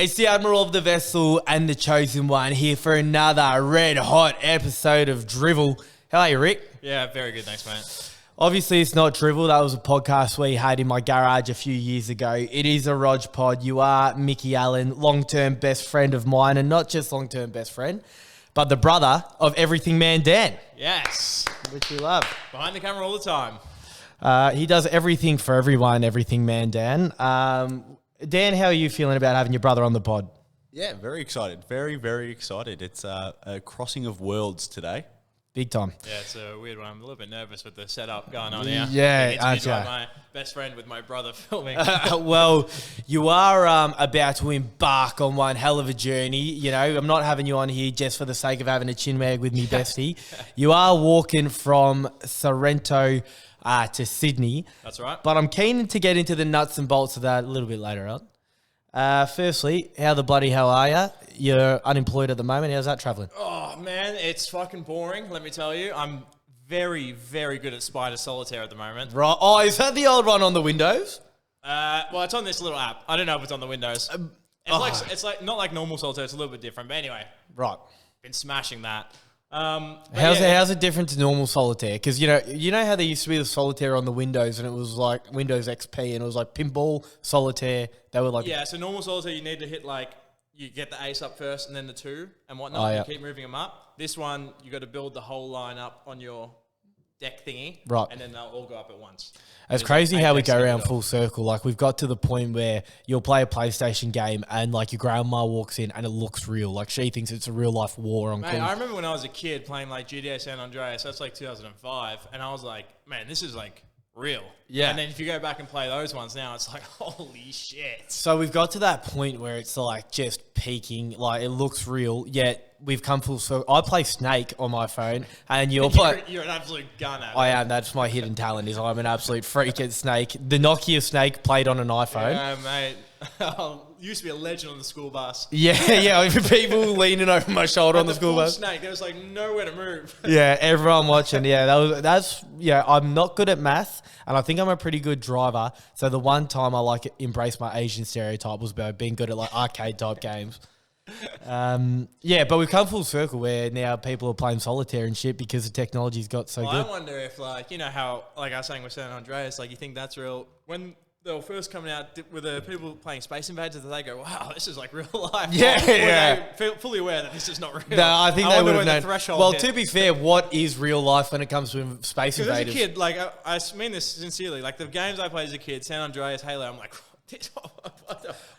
It's the Admiral of the Vessel and the Chosen One here for another red-hot episode of Drivel. How are you, Rick? Yeah, very good. Thanks, mate. Obviously, it's not Drivel. That was a podcast we had in my garage a few years ago. It is a Rog pod. You are Mickey Allen, long-term best friend of mine, and not just long-term best friend, but the brother of Everything Man Dan. Yes. Which we love. Behind the camera all the time. He does everything for everyone, Everything Man Dan. Dan, how are you feeling about having your brother on the pod? Yeah, very excited. Very, very excited. It's a crossing of worlds today. Big time. Yeah, it's a weird one. I'm a little bit nervous with the setup going on here. Yeah, my best friend with my brother filming. Well, you are about to embark on one hell of a journey. You know, I'm not having you on here just for the sake of having a chinwag with me, bestie. You are walking from Sorrento to Sydney. That's right. But I'm keen to get into the nuts and bolts of that a little bit later on. Firstly, how the bloody hell are you? You're unemployed at the moment. How's that travelling? Oh, man, it's fucking boring, let me tell you. I'm very, very good at Spider Solitaire at the moment. Right. Oh, is that the old one on the Windows? Well, it's on this little app. I don't know if it's on the Windows. It's like not like normal Solitaire. It's a little bit different. But anyway. Right. Been smashing that. How's it different to normal Solitaire? Because you know how there used to be the Solitaire on the Windows, and it was like Windows XP, and it was like Pinball Solitaire. They were like so normal Solitaire you need to hit like you get the ace up first and then the two and whatnot. Oh, yeah. You keep moving them up. This one you got to build the whole line up on your deck thingy, right? And then they'll all go up at once. It's crazy how we go around full circle. Like we've got to the point where you'll play a PlayStation game and like your grandma walks in and it looks real. Like she thinks it's a real life war on. Mate, I remember when I was a kid playing like GTA San Andreas. That's like 2005, and I was like, man, this is like real. Yeah. And then if you go back and play those ones now, it's like, holy shit. So we've got to that point where it's like just peaking. Like it looks real, yet we've come full circle. I play Snake on my phone, and you're an absolute gunner. I am. That's my hidden talent. Is I'm an absolute freak at Snake. The Nokia Snake played on an iPhone. Yeah, mate. Used to be a legend on the school bus. Yeah. People leaning over my shoulder on the school bus. Snake, there was like nowhere to move. Yeah, everyone watching. Yeah, I'm not good at math, and I think I'm a pretty good driver. So the one time I embraced my Asian stereotype was about being good at like arcade type games. But we've come full circle where now people are playing solitaire and shit because the technology's got so good. I wonder if like, you know how, like I was saying with San Andreas, like you think that's real. When they were first coming out with the people playing Space Invaders, they go, wow, this is like real life. Yeah. They fully aware that this is not real. No, I think they would have known. Threshold well, hit. to be fair, what is real life when it comes to Space Invaders? As a kid, like I mean this sincerely, like the games I played as a kid, San Andreas, Halo, I'm like,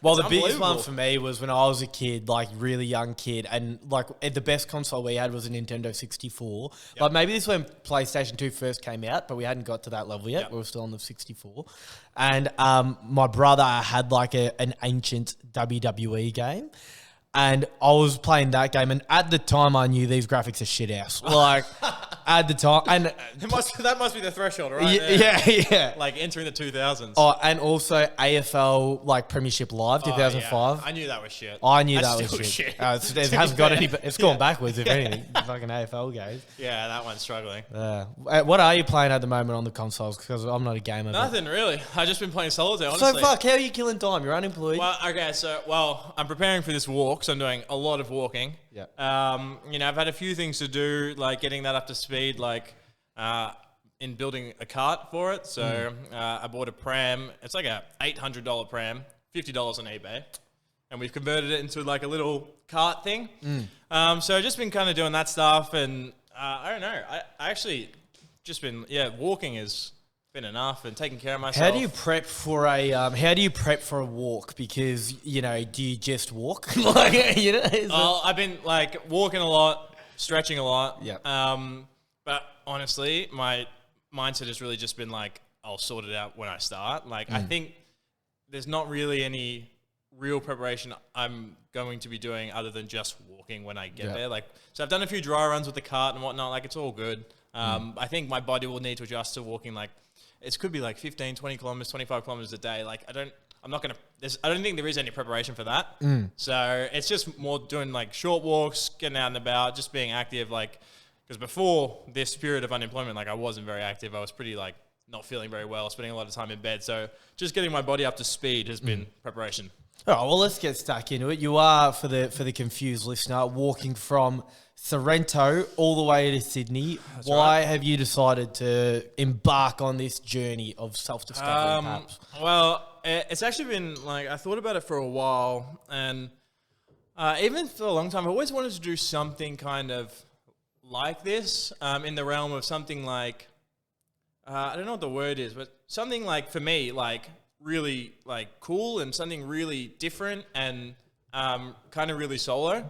well, the biggest one for me was when I was a kid, like really young kid, and like the best console we had was a Nintendo 64. Yep. Like maybe this was when PlayStation 2 first came out, but we hadn't got to that level yet. Yep. We were still on the 64. And my brother had like an ancient WWE game. And I was playing that game, and at the time I knew these graphics are shit house. Like at the time, and that must be the threshold, right? Yeah. Like entering the 2000s. Oh, and also AFL like Premiership Live 2005. Yeah. I knew that was shit. I knew that was shit. It hasn't got any. It's gone backwards if anything. Fucking AFL games. Yeah, that one's struggling. What are you playing at the moment on the consoles? Because I'm not a gamer. Nothing really. I've just been playing Solitaire. Honestly. So how are you killing time? You're unemployed. Well, okay. So I'm preparing for this walk. So I'm doing a lot of walking. Yeah. I've had a few things to do, like getting that up to speed, like in building a cart for it. So I bought a pram. It's like a $800 pram, $50 on eBay, and we've converted it into like a little cart thing. So I've just been kind of doing that stuff, and I don't know. I actually just been walking is been enough and taking care of myself. How do you prep for a walk? Because do you just walk? I've been like walking a lot, stretching a lot. Yeah. But honestly, my mindset has really just been like, I'll sort it out when I start. Like I think there's not really any real preparation I'm going to be doing other than just walking when I get there. Like, so I've done a few dry runs with the cart and whatnot. Like it's all good. I think my body will need to adjust to walking like. It could be like 15, 20 kilometers, 25 kilometers a day. Like I don't think there is any preparation for that. So it's just more doing like short walks, getting out and about, just being active. Like, because before this period of unemployment, like I wasn't very active. I was pretty like not feeling very well, spending a lot of time in bed. So just getting my body up to speed has been preparation All right, well, let's get stuck into it. You are, for the confused listener, walking from Sorrento all the way to Sydney. That's Why right. have you decided to embark on this journey of self-discovery, perhaps? Well, it's actually been like I thought about it for a while, and even for a long time, I always wanted to do something kind of like this, in the realm of something like I don't know what the word is, but something like for me, like really like cool and something really different and kind of really solo.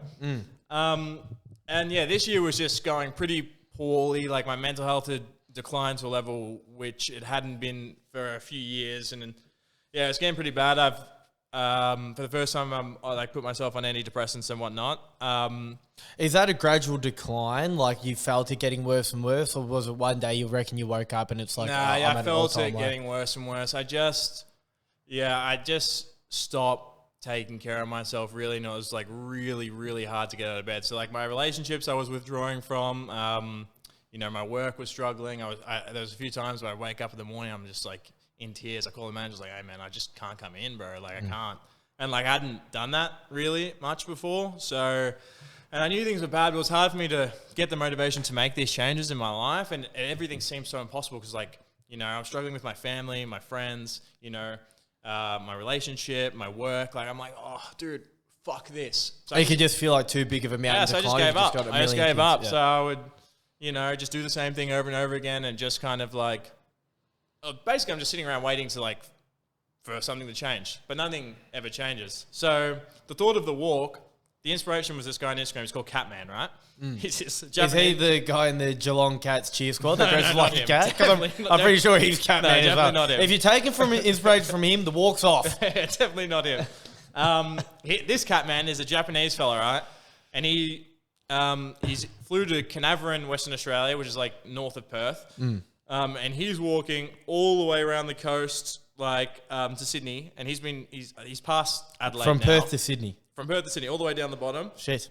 And yeah, this year was just going pretty poorly. Like my mental health had declined to a level which it hadn't been for a few years, and yeah, it's getting pretty bad. I've for the first time I like put myself on antidepressants and whatnot. Is that a gradual decline? Like you felt it getting worse and worse, or was it one day you reckon you woke up and it's like, Nah, oh, yeah, I'm I at an felt all-time it low? getting worse and worse. I just stopped taking care of myself really, and it was like really, really hard to get out of bed. So like my relationships I was withdrawing from, my work was struggling. There was a few times where I wake up in the morning, I'm just like in tears. I call the manager, like, hey man, I just can't come in, bro. Like I can't. And like I hadn't done that really much before. So, and I knew things were bad, but it was hard for me to get the motivation to make these changes in my life. And everything seemed so impossible because like, I'm struggling with my family, my friends, my relationship, my work. Like I'm like, oh dude, fuck this. So You could just feel like too big of a mountain to I just climb. gave You've up. got a I just million gave things. up. Yeah. So I would, just do the same thing over and over again and just kind of like, basically I'm just sitting around waiting to like, for something to change, but nothing ever changes. So the thought of the walk, the inspiration was this guy on Instagram. He's called Catman, right? He's this Is he the guy in the Geelong Cats cheer squad that dresses like a him. cat? 'Cause I'm pretty sure he's Catman as definitely well. not him. If you're taking from inspiration from him, the walk's off. Definitely not him. This Catman is a Japanese fella, right? And he's flew to Canaveral, Western Australia, which is like north of Perth. And he's walking all the way around the coast, like to Sydney, and he's past Adelaide From now. Perth to Sydney. From Perth to Sydney, all the way down the bottom, Shit.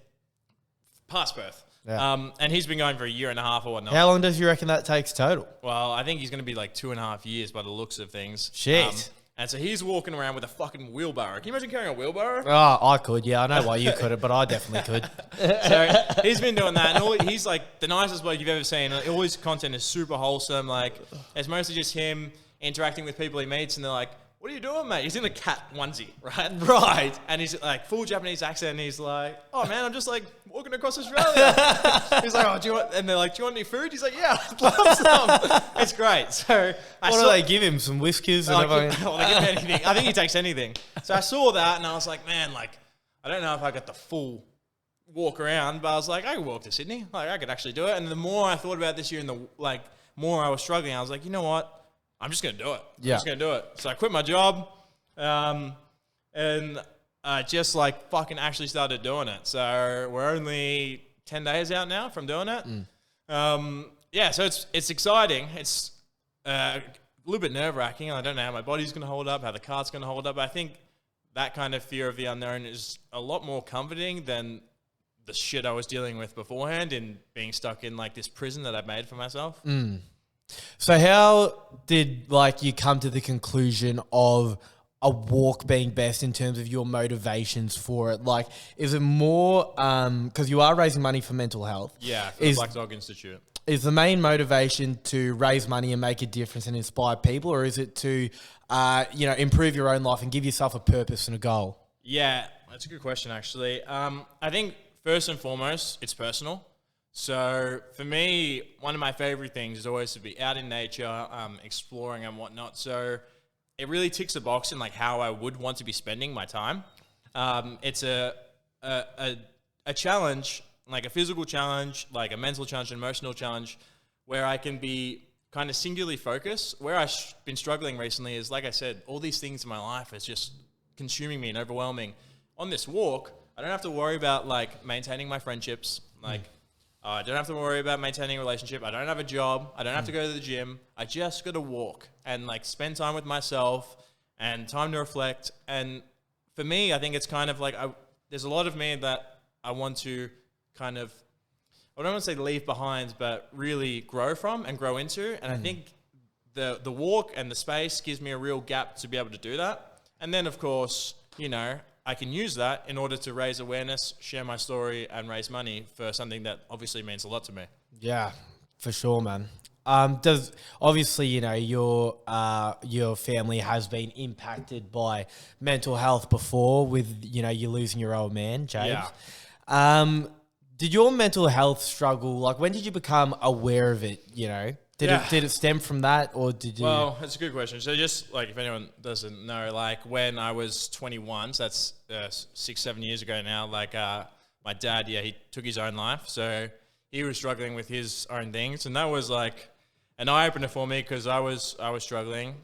past Perth. Yeah. And he's been going for a year and a half or whatnot. How long does you reckon that takes total? Well, I think he's going to be like 2.5 years by the looks of things. Shit. And so he's walking around with a fucking wheelbarrow. Can you imagine carrying a wheelbarrow? Oh, I could. Yeah, I know why you couldn't, but I definitely could. So he's been doing that, and he's like the nicest bloke you've ever seen. All his content is super wholesome. Like it's mostly just him interacting with people he meets, and they're like, "What are you doing, mate?" He's in a cat onesie, right? Right. And he's like full Japanese accent, and he's like, "Oh man, I'm just like walking across Australia." He's like, "Oh, do you want?" And they're like, "Do you want any food?" He's like, "Yeah, I'd love some." It's great. So What do they give him? Some whiskers and everything? Well, they give him anything. I think he takes anything. So I saw that, and I was like, man, like I don't know if I got the full walk around, but I was like, I could walk to Sydney. Like I could actually do it. And the more I thought about this year, and the more I was struggling, I was like, you know what? I'm just going to do it. Yeah. I'm just going to do it. So I quit my job, and I just like fucking actually started doing it. So we're only 10 days out now from doing it. Yeah, so it's exciting. It's a little bit nerve-wracking. I don't know how my body's going to hold up, how the cart's going to hold up. I think that kind of fear of the unknown is a lot more comforting than the shit I was dealing with beforehand in being stuck in like this prison that I've made for myself. So how did you come to the conclusion of a walk being best in terms of your motivations for it? Like, is it more because you are raising money for mental health? Yeah, for the Black Dog Institute. Is the main motivation to raise money and make a difference and inspire people, or is it to improve your own life and give yourself a purpose and a goal? Yeah, that's a good question actually. I think first and foremost, it's personal. So for me, one of my favorite things is always to be out in nature, exploring and whatnot. So it really ticks the box in like how I would want to be spending my time. It's a challenge, like a physical challenge, like a mental challenge, an emotional challenge, where I can be kind of singularly focused. Where I've been struggling recently is, like I said, all these things in my life is just consuming me and overwhelming. On this walk, I don't have to worry about like maintaining my friendships, like. I don't have to worry about maintaining a relationship. I don't have a job. I don't have to go to the gym. I just got to walk and like spend time with myself and time to reflect. And for me, I think it's kind of like there's a lot of me that I want to kind of, I don't want to say leave behind, but really grow from and grow into. And I think the walk and the space gives me a real gap to be able to do that. And then, of course, you know, I can use that in order to raise awareness, share my story, and raise money for something that obviously means a lot to me. Yeah, for sure, man. Does obviously, you know, your family has been impacted by mental health before with, you know, you losing your old man, James. Yeah. Did your mental health struggle, like when did you become aware of it, you know? Did it stem from that, or did you? Well, that's a good question. So just like if anyone doesn't know, like when I was 21, so that's 6-7 years ago now, like my dad, he took his own life. So he was struggling with his own things. And that was like an eye-opener for me because I was struggling.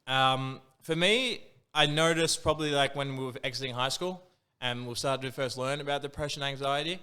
For me, I noticed probably like when we were exiting high school and we started to first learn about depression, anxiety.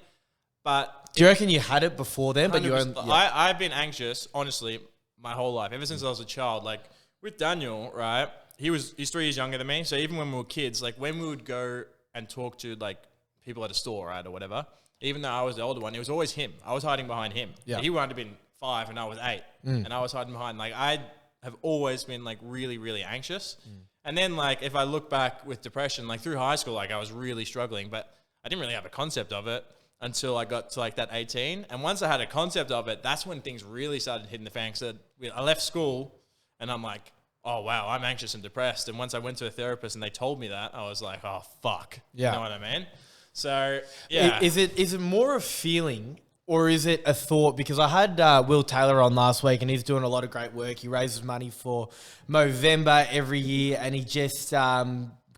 But do you reckon you had it before then? But I've been anxious, honestly, my whole life, ever since I was a child. Like with Daniel, right? He's 3 years younger than me. So even when we were kids, like when we would go and talk to like people at a store, right, or whatever, even though I was the older one, it was always him. I was hiding behind him. Yeah. He would have been 5 and I was 8, and I was hiding behind. Like I have always been like really, really anxious. And then like if I look back with depression, like through high school, like I was really struggling, but I didn't really have a concept of it until I got to like that 18. And once I had a concept of it, that's when things really started hitting the fan. So I left school and I'm like, oh wow, I'm anxious and depressed. And once I went to a therapist and they told me that, I was like, oh fuck. Yeah. You know what I mean? So yeah. Is it more a feeling or is it a thought? Because I had Will Taylor on last week and he's doing a lot of great work. He raises money for Movember every year and he just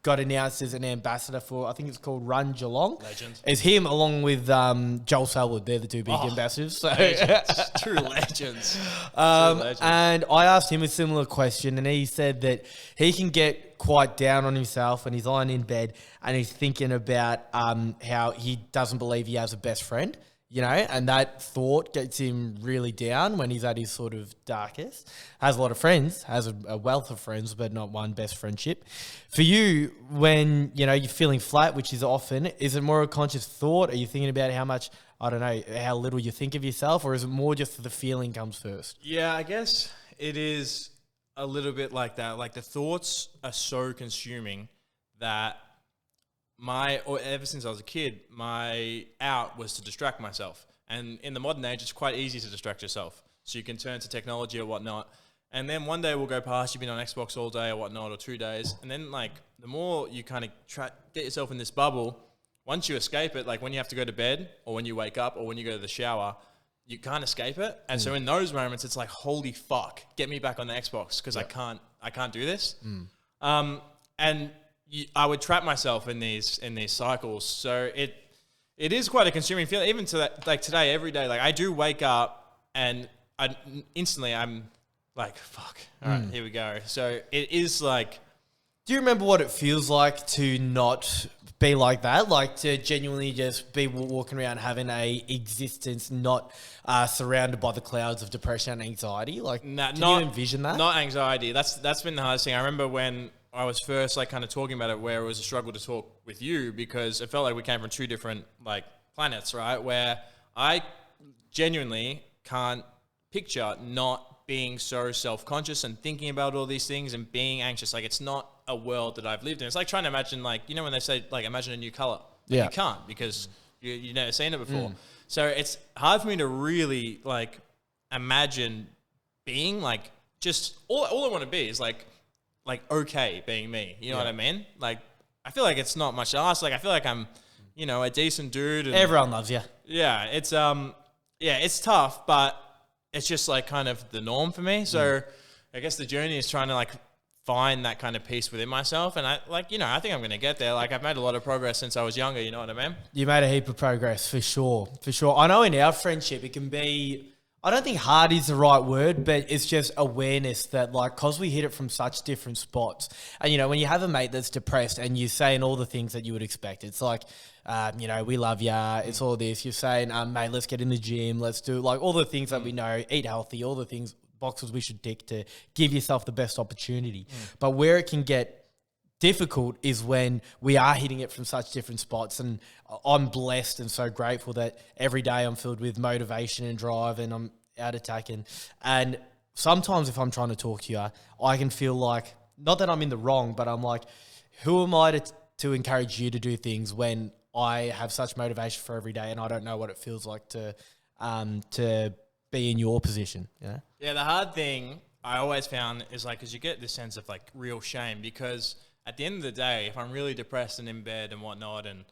got announced as an ambassador for, I think it's called Run Geelong. Legend. It's him along with Joel Selwood. They're the two big ambassadors. So. Legends. True legends. And I asked him a similar question and he said that he can get quite down on himself when he's lying in bed and he's thinking about how he doesn't believe he has a best friend. You know, and that thought gets him really down when he's at his sort of darkest. Has a lot of friends, has a wealth of friends, but not one best friendship. For you, when, you know, you're feeling flat, which is often, is it more a conscious thought? Are you thinking about how much, I don't know, how little you think of yourself? Or is it more just the feeling comes first? Yeah, I guess it is a little bit like that. Like the thoughts are so consuming that ever since I was a kid, my out was to distract myself. And in the modern age, it's quite easy to distract yourself. So you can turn to technology or whatnot. And then one day will go past, you've been on Xbox all day or whatnot, or 2 days. And then like the more you kind of get yourself in this bubble, once you escape it, like when you have to go to bed or when you wake up or when you go to the shower, you can't escape it. And so in those moments, it's like, holy fuck, get me back on the Xbox because I can't do this. And I would trap myself in these cycles. So it is quite a consuming feeling. Even to that, like today, every day, like I do wake up and I'm like, fuck, all right, here we go. So it is like. Do you remember what it feels like to not be like that? Like to genuinely just be walking around having a existence not surrounded by the clouds of depression and anxiety? Like, can you envision that? Not anxiety. That's been the hardest thing. I remember when I was first like kind of talking about it, where it was a struggle to talk with you because it felt like we came from two different like planets, right? Where I genuinely can't picture not being so self-conscious and thinking about all these things and being anxious. Like it's not a world that I've lived in. It's like trying to imagine, like, you know, when they say like imagine a new color. Yeah. You can't because you've never seen it before. So it's hard for me to really like imagine being like just all I want to be is like okay being me, you know what I mean? Like I feel like it's not much to ask. Like I feel like I'm, you know, a decent dude. And everyone loves you. Yeah, it's tough, but it's just like kind of the norm for me. So I guess the journey is trying to like find that kind of peace within myself, and I like, you know, I think I'm gonna get there. Like I've made a lot of progress since I was younger. You know what I mean? You made a heap of progress for sure. I know in our friendship it can be. I don't think hard is the right word, but it's just awareness that like, cause we hit it from such different spots. And, you know, when you have a mate that's depressed and you're saying all the things that you would expect, it's like, you know, we love ya. It's all this. You're saying, mate, let's get in the gym. Let's do like all the things that we know, eat healthy, all the things, boxes we should tick to give yourself the best opportunity. But where it can get difficult is when we are hitting it from such different spots, and I'm blessed and so grateful that every day I'm filled with motivation and drive and I'm out attacking. And sometimes if I'm trying to talk to you, I can feel like, not that I'm in the wrong, but I'm like, who am I to to encourage you to do things when I have such motivation for every day and I don't know what it feels like to be in your position. Yeah. Yeah. The hard thing I always found is like, because you get this sense of like real shame, because at the end of the day, if I'm really depressed and in bed and whatnot, and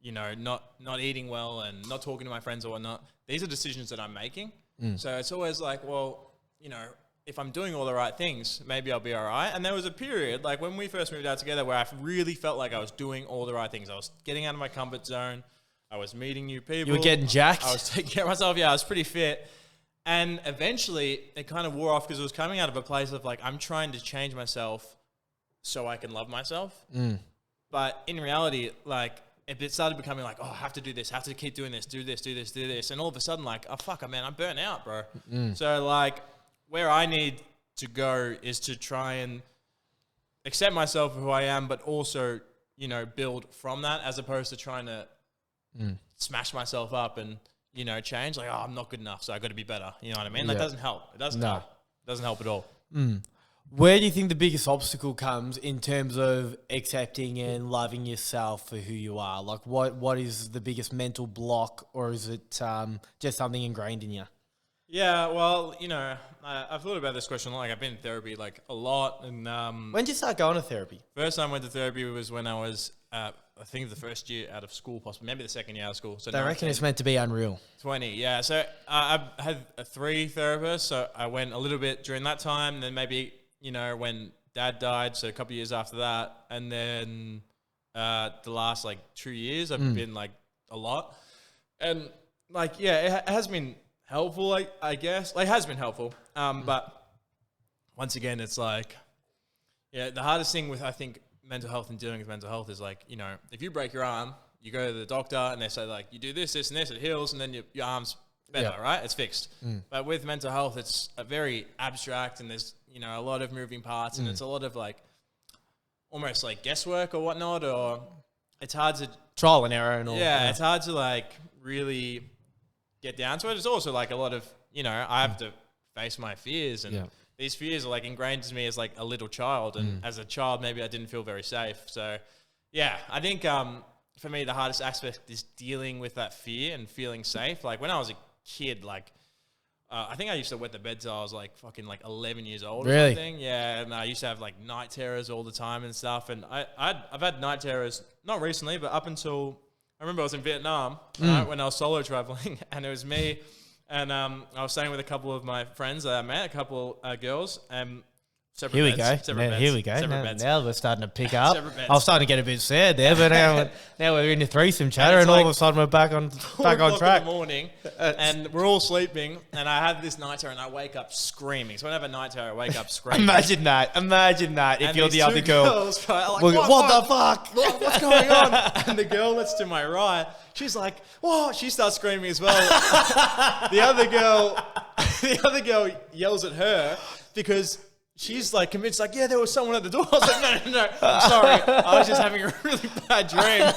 you know, not eating well and not talking to my friends or whatnot, these are decisions that I'm making. So it's always like, well, you know, if I'm doing all the right things, maybe I'll be all right. And there was a period, like when we first moved out together, where I really felt like I was doing all the right things. I was getting out of my comfort zone. I was meeting new people. You were getting jacked. I was taking care of myself. Yeah, I was pretty fit. And eventually it kind of wore off because it was coming out of a place of like, I'm trying to change myself so I can love myself. But in reality, like, it started becoming like, oh, I have to do this, have to keep doing this, do this, do this, do this. And all of a sudden, like, oh, fuck, man, I'm burnt out, bro. So, like, where I need to go is to try and accept myself for who I am, but also, you know, build from that, as opposed to trying to smash myself up and, you know, change. Like, oh, I'm not good enough, so I got to be better. You know what I mean? That doesn't help. It doesn't help. It doesn't help at all. Where do you think the biggest obstacle comes in terms of accepting and loving yourself for who you are? Like, what is the biggest mental block, or is it just something ingrained in you? Yeah, well, you know, I've thought about this question a lot. Like, I've been in therapy, like, a lot. And when did you start going to therapy? First time I went to therapy was when I was, I think, the first year out of school, possibly. Maybe the second year out of school. So they reckon it's meant to be unreal. 20, yeah. So I had 3 therapists. So I went a little bit during that time. Then maybe, you know, when Dad died, so a couple of years after that. And then the last, like, 2 years, I've been, like, a lot. And, like, yeah, it has been helpful, I guess. Like, it has been helpful. But once again, it's like, yeah, the hardest thing with, I think, mental health and dealing with mental health is like, you know, if you break your arm, you go to the doctor and they say like, you do this, this and this, it heals, and then your arm's better, right? It's fixed. But with mental health, it's a very abstract, and there's, you know, a lot of moving parts, and it's a lot of like almost like guesswork or whatnot, or it's hard to trial and error and all. Yeah, it's hard to like really get down to it. It's also like a lot of, you know, I have to face my fears, and these fears are like ingrained in me as like a little child, and as a child maybe I didn't feel very safe. So yeah, I think for me the hardest aspect is dealing with that fear and feeling safe. Like when I was a kid, like I think I used to wet the bed till I was like fucking like 11 years old or something. Yeah, and I used to have like night terrors all the time and stuff, and I've had night terrors, not recently, but up until I remember I was in Vietnam when I was solo traveling, and it was me. And I was staying with a couple of my friends that I met, a couple girls, separate Here we beds, go. beds, Here we go. Now we're starting to pick up. Separate I was starting to get a bit sad there, but now we're in the threesome chatter, and all of a sudden we're back on track. In the morning, and we're all sleeping, and I have this night terror, and I wake up screaming. So when I have a night terror, I wake up screaming. Imagine that. If and you're the other girl, girls, right, like, what the fuck? What's going on? And the girl that's to my right, she's like, "Whoa!" She starts screaming as well. The other girl yells at her because she's like convinced, like, yeah, there was someone at the door. I was like, no, I'm sorry. I was just having a really bad dream.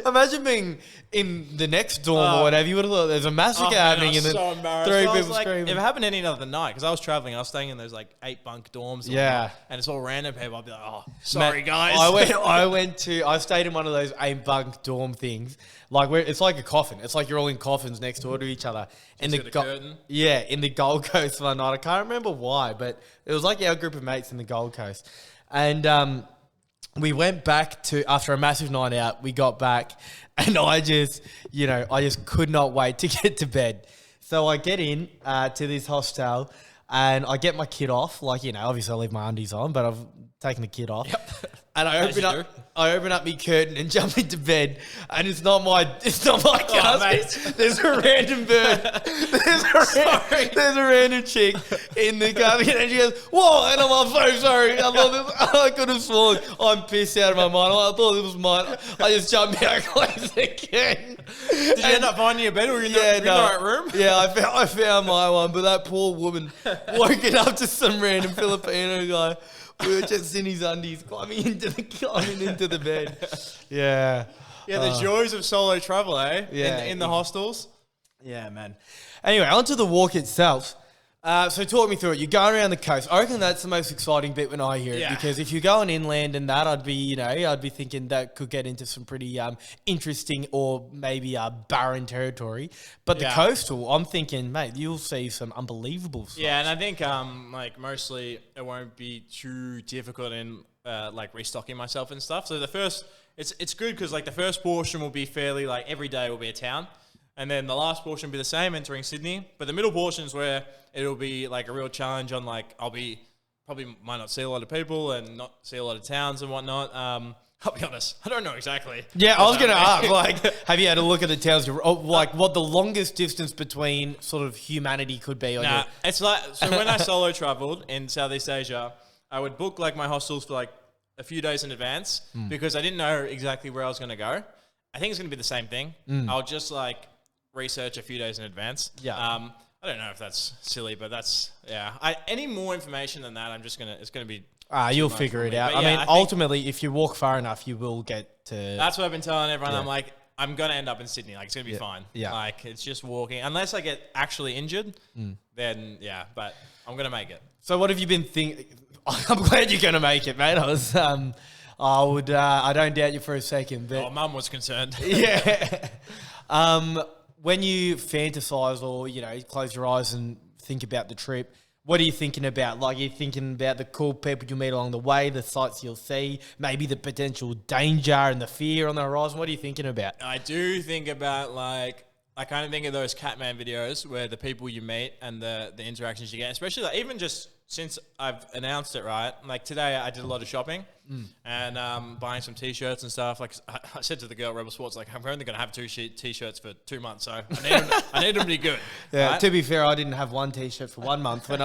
Imagine being in the next dorm or whatever. You would have thought there's a massacre happening, and then so embarrassed. 3 I was people like, screaming. if it happened any other night, because I was traveling, I was staying in those like 8 bunk dorms. And it's all random people. I'd be like, oh, sorry, guys. I stayed in one of those 8 bunk dorm things. Like it's like a coffin. It's like you're all in coffins next door to each other. And the curtain. Yeah, in the Gold Coast one night. I can't remember why, but it was like our group of mates in the Gold Coast. And we went back after a massive night out, we got back, and I just could not wait to get to bed. So I get in to this hostel, and I get my kit off. Like, you know, obviously I leave my undies on, but I've taken the kit off. Yep. And I open up my curtain and jump into bed, and it's not my casket. There's a random bird. There's a random chick in the casket, and she goes, "Whoa!" And I'm so sorry. I could have sworn. I'm pissed out of my mind. I thought this was mine. I just jumped out close again. Did you end up finding your bed, or were you in the right room? Yeah, I found my one, but that poor woman woken up to some random Filipino guy. We were just in his undies climbing into the bed. Yeah. Yeah, the joys of solo travel, eh? Yeah. In the hostels. Yeah, man. Anyway, onto the walk itself. So talk me through it. You're going around the coast. I reckon that's the most exciting bit when I hear it, because if you're going inland and that, I'd be thinking that could get into some pretty interesting or maybe barren territory. But the coastal, I'm thinking, mate, you'll see some unbelievable stuff. Yeah, and I think like mostly it won't be too difficult in like restocking myself and stuff. So the first, it's good because like the first portion will be fairly like every day will be a town. And then the last portion will be the same, entering Sydney. But the middle portion is where it'll be like a real challenge on like, probably might not see a lot of people and not see a lot of towns and whatnot. I'll be honest, I don't know exactly. Yeah, I was going to ask, like, have you had a look at the towns, like what the longest distance between sort of humanity could be? It's like, so when I solo traveled in Southeast Asia, I would book like my hostels for like a few days in advance because I didn't know exactly where I was going to go. I think it's going to be the same thing. I'll just like research a few days in advance. Yeah. I don't know if that's silly, but that's, any more information than that, it's going to be. You'll figure it out. But I mean, ultimately, if you walk far enough, you will get to. That's what I've been telling everyone. I'm like, I'm going to end up in Sydney. Like, it's going to be fine. Yeah. Like, it's just walking. Unless I get actually injured, then, but I'm going to make it. So what have you been thinking? I'm glad you're going to make it, mate. I don't doubt you for a second. But Mum was concerned. Yeah. When you fantasize or, close your eyes and think about the trip, what are you thinking about? Like, you're thinking about the cool people you meet along the way, the sights you'll see, maybe the potential danger and the fear on the horizon. What are you thinking about? I do think about, like, I kind of think of those Catman videos where the people you meet and the interactions you get, especially like even just since I've announced it, right? Like today I did a lot of shopping and buying some T-shirts and stuff. Like I said to the girl at Rebel Sports, like I'm only going to have 2 T-shirts for 2 months, so I need them to be good. Yeah, right? To be fair, I didn't have 1 T-shirt for 1 month when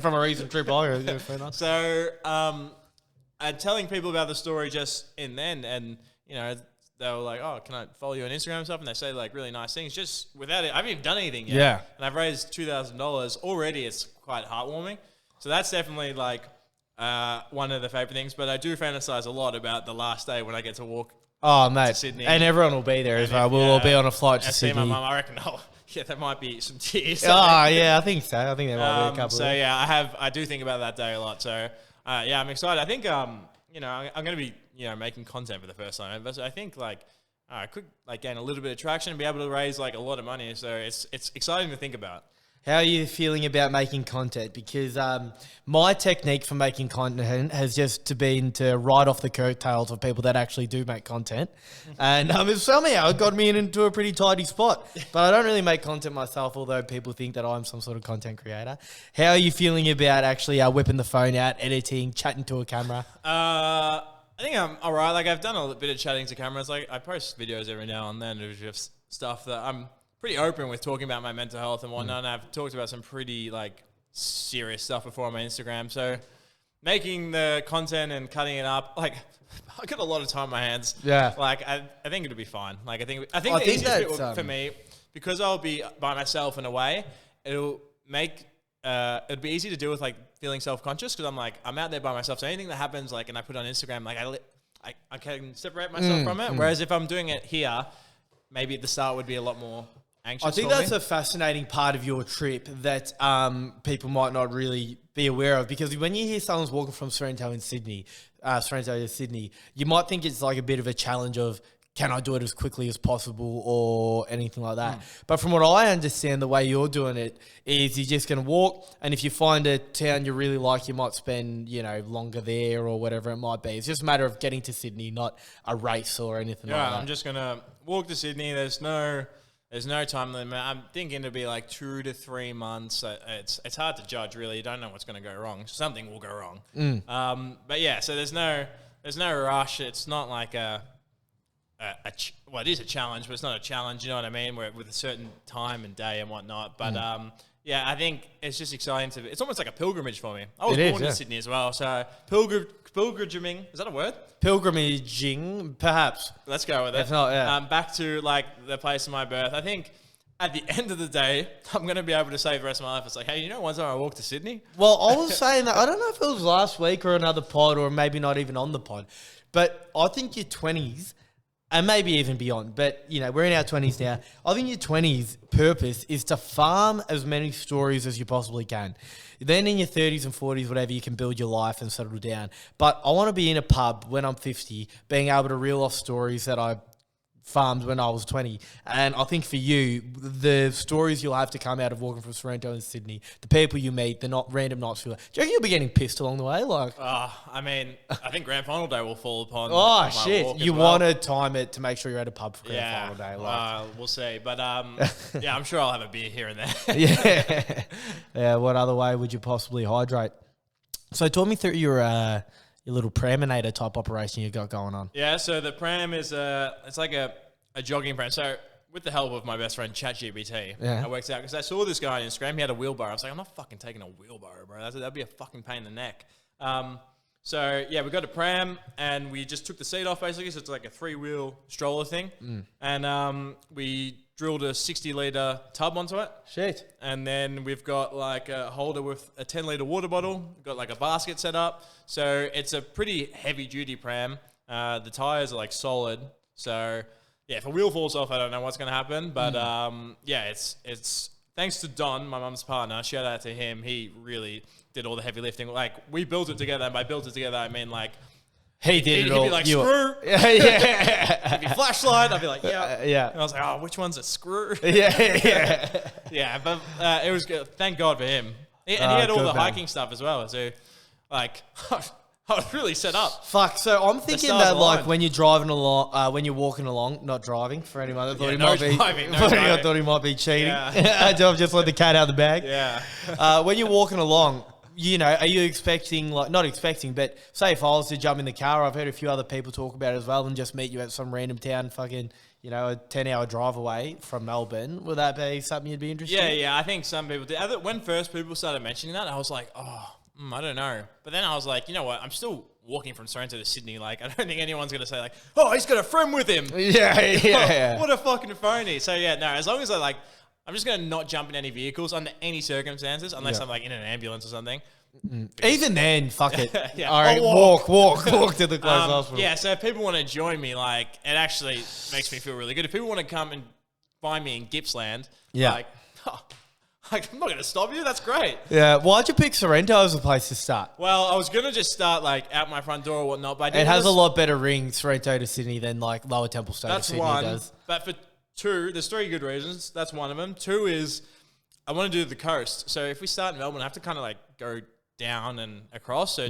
from a recent trip. So I'm telling people about the story just in then, and they were like, oh, can I follow you on Instagram and stuff? And they say like really nice things just without it. I haven't even done anything yet. Yeah. And I've raised $2,000 already. It's quite heartwarming. So that's definitely like one of the favorite things. But I do fantasize a lot about the last day when I get to walk to Sydney. And everyone will be there as well. We'll all be on a flight to Sydney. My mum, I reckon, there might be some tears. Yeah, I think so. I think there might be a couple. So I do think about that day a lot. So I'm excited. I think I'm going to be making content for the first time. But I think I could gain a little bit of traction and be able to raise like a lot of money. So it's exciting to think about. How are you feeling about making content? Because my technique for making content has just been to ride off the coattails of people that actually do make content. And somehow it got me into a pretty tidy spot. But I don't really make content myself, although people think that I'm some sort of content creator. How are you feeling about actually whipping the phone out, editing, chatting to a camera? I think I'm all right. Like I've done a bit of chatting to cameras. Like I post videos every now and then of just stuff that I'm pretty open with talking about my mental health and whatnot. And I've talked about some pretty serious stuff before on my Instagram. So making the content and cutting it up, I got a lot of time on my hands. Yeah. I think it'll be fine. I think the easiest bit for me, because I'll be by myself in a way, it'll be easy to deal with feeling self-conscious because I'm out there by myself. So anything that happens and I put it on Instagram, I can separate myself from it. Whereas if I'm doing it here, maybe at the start would be a lot more anxious. I think that's a fascinating part of your trip that people might not really be aware of, because when you hear someone's walking from Sorrento to Sydney, you might think it's like a bit of a challenge of, can I do it as quickly as possible or anything like that? But from what I understand, the way you're doing it is you're just going to walk, and if you find a town you really like, you might spend, longer there or whatever it might be. It's just a matter of getting to Sydney, not a race or anything like that. Yeah, I'm just going to walk to Sydney. There's no time limit. I'm thinking it'll be 2 to 3 months. It's hard to judge, really. You don't know what's going to go wrong. Something will go wrong. But yeah, so there's no rush. It's not like it is a challenge, but it's not a challenge, you know what I mean? With a certain time and day and whatnot. But I think it's just exciting it's almost like a pilgrimage for me. I was born in Sydney as well, so pilgrimaging, is that a word? Pilgrimaging, perhaps. Let's go with it. If not, back to the place of my birth. I think at the end of the day, I'm going to be able to say the rest of my life, it's hey, one time I walked to Sydney? Well, I was saying that, I don't know if it was last week or another pod or maybe not even on the pod, but I think your 20s and maybe even beyond. But, you know, we're in our 20s now. I think your 20s purpose is to farm as many stories as you possibly can. Then in your 30s and 40s, whatever, you can build your life and settle down. But I want to be in a pub when I'm 50, being able to reel off stories that I farmed when I was 20. And I think for you, the stories you'll have to come out of walking from Sorrento in Sydney, the people you meet, the not random nights. Do you reckon you'll be getting pissed along the way? Like, I mean, I think Grand Final Day will fall upon. Oh my shit! walk You as well. want to time it to make sure you're at a pub for Grand Final Day. Like. We'll see. But yeah, I'm sure I'll have a beer here and there. Yeah. What other way would you possibly hydrate? So talk me through your little praminator type operation you got going on. Yeah, so the pram is it's like a jogging pram. So with the help of my best friend ChatGPT, I worked out because I saw this guy on Instagram. He had a wheelbarrow. I was like, I'm not fucking taking a wheelbarrow, bro. That'd be a fucking pain in the neck. So yeah, we got a pram and we just took the seat off basically. So it's like a 3-wheel stroller thing, and we drilled a 60-litre tub onto it. Shit. And then we've got like a holder with a 10-litre water bottle. We've got like a basket set up. So it's a pretty heavy-duty pram. The tyres are like solid. So yeah, if a wheel falls off, I don't know what's going to happen. But yeah, it's thanks to Don, my mum's partner. Shout out to him. He really did all the heavy lifting. Like we built it together. And by built it together, I mean like he did it all. He'd be like, screw. Yeah. He'd be flashlight. I'd be like, yeah. Yeah. And I was like, oh, which one's a screw? Yeah. Yeah, but it was good. Thank God for him. And he had all the hiking stuff as well. So, like, I was really set up. Fuck. So I'm thinking that, like, when you're driving along, when you're walking along, not driving for anyone that thought he might be, I thought he might be cheating. Yeah. I've just let the cat out of the bag. Yeah. When you're walking along, you know, are you expecting, like, not expecting, but say if I was to jump in the car, I've heard a few other people talk about it as well, and just meet you at some random town, fucking, you know, a 10-hour drive away from Melbourne. Would that be something you'd be interested in? Yeah, I think some people did. When first people started mentioning that, I was like, I don't know. But then I was like, you know what? I'm still walking from Sorrento to Sydney. Like, I don't think anyone's going to say, like, oh, he's got a friend with him. Yeah. What a fucking phony. So, yeah, no, as long as I'm just going to not jump in any vehicles under any circumstances, unless I'm, like, in an ambulance or something. Even then, fuck it. Yeah. All right, walk to the closest hospital. Yeah, so if people want to join me, like, it actually makes me feel really good. If people want to come and find me in Gippsland, like, I'm not going to stop you. That's great. Yeah. Why'd you pick Sorrento as a place to start? Well, I was going to just start, like, out my front door or whatnot, but I didn't. It has a lot better ring, Sorrento to Sydney, than, like, Lower Temple State to Sydney does. But for 2, there's 3 good reasons. That's one of them. 2 is I want to do the coast. So if we start in Melbourne, I have to kind of, like, go down and across. So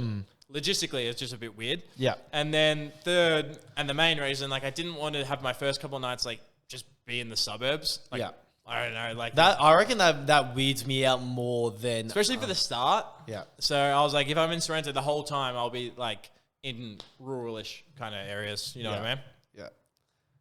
logistically, it's just a bit weird. Yeah. And then 3rd, and the main reason, like, I didn't want to have my first couple of nights, like, just be in the suburbs. Like, I don't know, like that. I reckon that weirds me out more than, especially for the start. Yeah. So I was like, if I'm in Sorrento the whole time, I'll be like in ruralish kind of areas. You know what I mean? Yeah.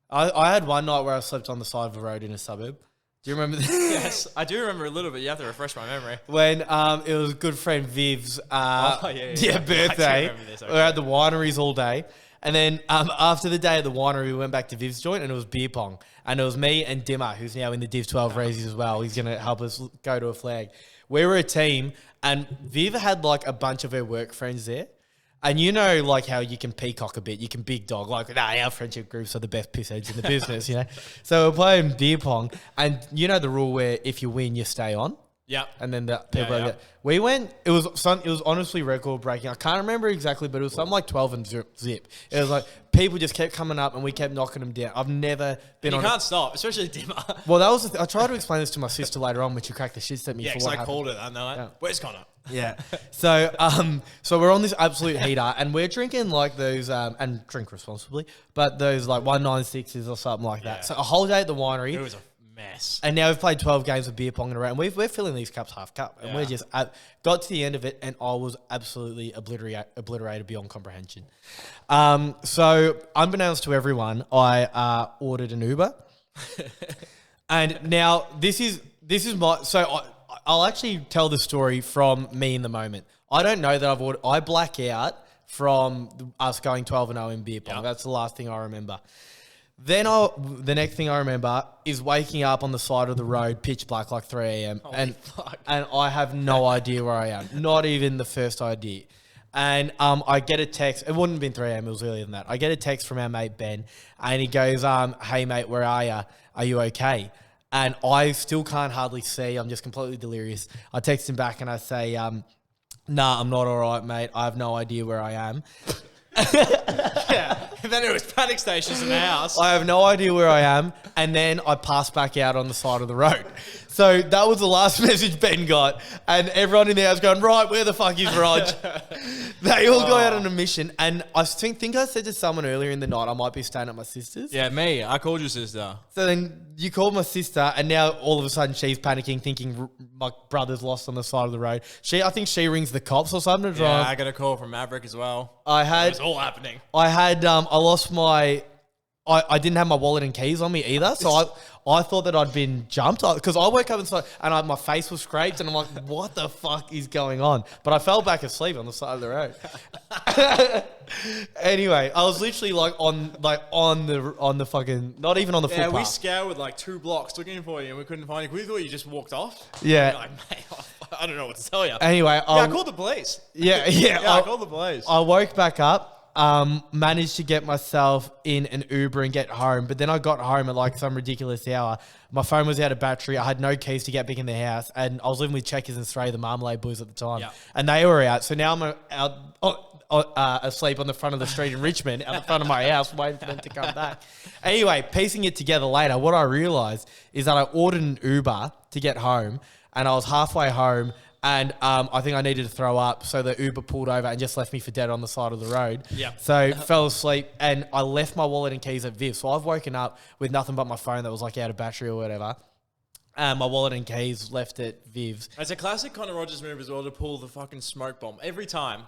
I had one night where I slept on the side of a road in a suburb. Do you remember this? Yes, I do remember a little bit. You have to refresh my memory. When it was good friend Viv's birthday. Okay. We were at the wineries all day. And then after the day at the winery, we went back to Viv's joint and it was beer pong. And it was me and Dimmer, who's now in the Div 12 Ressies as well. He's going to help us go to a flag. We were a team and Viv had like a bunch of her work friends there. And you know, like how you can peacock a bit, you can big dog, like, our friendship groups are the best pissheads in the business, you know? So we're playing beer pong and you know the rule where if you win, you stay on? Yeah. And then the people we went, it was honestly record breaking. I can't remember exactly, but it was something like 12 and zip. It was like people just kept coming up and we kept knocking them down. I've never been on. You can't stop, especially Dimmer. Well, that was I tried to explain this to my sister later on when she cracked the shits at me for what happened. I called it. I know it. Yeah. Where's Connor? Yeah. So we're on this absolute heater and we're drinking like those and drink responsibly, but those like 196s or something like that. So a whole day at the winery. It was a mess. And now we've played 12 games of beer pong in a row and we're filling these cups half cup and we're just got to the end of it and I was absolutely obliterated beyond comprehension. So unbeknownst to everyone, I ordered an Uber. And now this is my I'll actually tell the story from me in the moment. I don't know that I've ordered. I black out from us going 12-0 in beer pong. Yep. That's the last thing I remember. Then the next thing I remember is waking up on the side of the road, pitch black, like 3 a.m. And I have no idea where I am. Not even the first idea. And I get a text. It wouldn't have been 3 a.m. It was earlier than that. I get a text from our mate Ben, and he goes, "Hey mate, where are you? Are you okay?" And I still can't hardly see. I'm just completely delirious. I text him back and I say, "Nah, I'm not all right, mate. I have no idea where I am." Yeah. And then it was panic stations in the house. I have no idea where I am. And then I passed back out on the side of the road. So that was the last message Ben got. And everyone in the house going, right, where the fuck is Rog? They all go out on a mission. And I think I said to someone earlier in the night, I might be staying at my sister's. Yeah, me. I called your sister. So then you called my sister, and now all of a sudden she's panicking, thinking my brother's lost on the side of the road. I think she rings the cops or something. Yeah, I got a call from Maverick as well. It was all happening. I lost my... I didn't have my wallet and keys on me either, so I thought that I'd been jumped because I woke up and my face was scraped, and I'm like, what the fuck is going on? But I fell back asleep on the side of the road. Anyway, I was literally on the fucking, not even on the footpath. Yeah, we scoured like 2 blocks looking for you, and we couldn't find you. We thought you just walked off. Yeah. Like, mate, I don't know what to tell you. Anyway, I called the police. Yeah, I called the police. I woke back up. Managed to get myself in an Uber and get home. But then I got home at like some ridiculous hour. My phone was out of battery. I had no keys to get back in the house. And I was living with Checkers and Stray, the Marmalade Boys at the time. Yeah. And they were out. So now I'm asleep on the front of the street in Richmond, out the front of my house, waiting for them to come back. Anyway, piecing it together later, what I realised is that I ordered an Uber to get home. And I was halfway home. And I think I needed to throw up, so the Uber pulled over and just left me for dead on the side of the road. Yeah. So fell asleep, and I left my wallet and keys at Viv. So I've woken up with nothing but my phone that was like out of battery or whatever. And my wallet and keys left at Viv's. It's a classic Connor Rogers move as well to pull the fucking smoke bomb every time.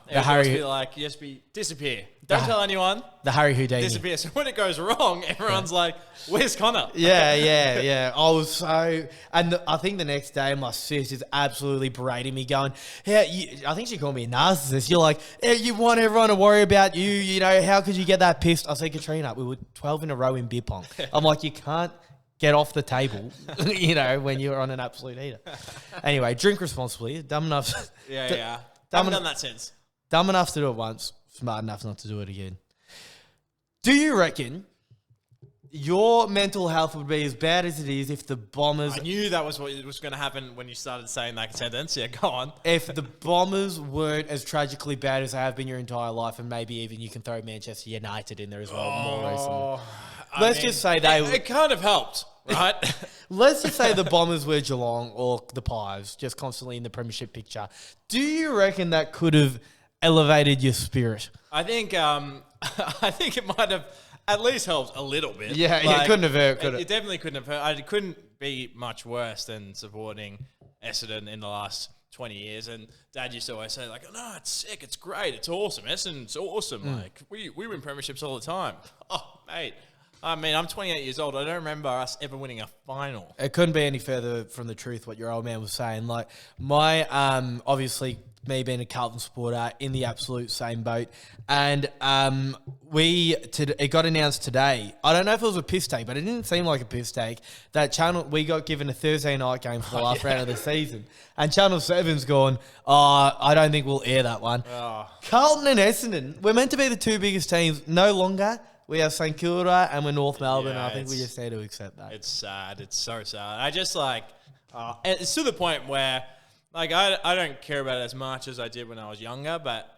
Disappear. Don't tell anyone. The Harry Houdini. Disappear. So when it goes wrong, everyone's like, where's Connor? Yeah. I was so... And I think the next day, my sister's absolutely berating me going, I think she called me a narcissist. You're like, you want everyone to worry about you, you know, how could you get that pissed? I said, Katrina, we were 12 in a row in beer pong. I'm like, you can't get off the table, you know, when you're on an absolute heater. Anyway, drink responsibly. Dumb enough. Yeah. Haven't done that since. Dumb enough to do it once. Smart enough not to do it again. Do you reckon your mental health would be as bad as it is if the Bombers... I knew that was what was going to happen when you started saying that sentence. Yeah, go on. If the Bombers weren't as tragically bad as they have been your entire life, and maybe even you can throw Manchester United in there as well more recently. Let's just say it kind of helped, right? Let's just say the Bombers were Geelong or the Pies, just constantly in the premiership picture. Do you reckon that could have elevated your spirit? I think it might have at least helped a little bit. Yeah, it couldn't have hurt, could it? It definitely couldn't have hurt. It couldn't be much worse than supporting Essendon in the last 20 years. And Dad used to always say, like, no, it's sick, it's great, it's awesome. Essendon's awesome. Like, we win premierships all the time. Oh, mate. I mean, I'm 28 years old. I don't remember us ever winning a final. It couldn't be any further from the truth what your old man was saying. Like, my, obviously, me being a Carlton supporter, in the absolute same boat. And it got announced today. I don't know if it was a piss take, but it didn't seem like a piss take. That we got given a Thursday night game for the last round of the season. And Channel 7's gone, I don't think we'll air that one. Oh. Carlton and Essendon, we're meant to be the 2 biggest teams. No longer. We have St Kilda and we're North Melbourne. I think we just need to accept that. It's sad. It's so sad. I just it's to the point where like I don't care about it as much as I did when I was younger, but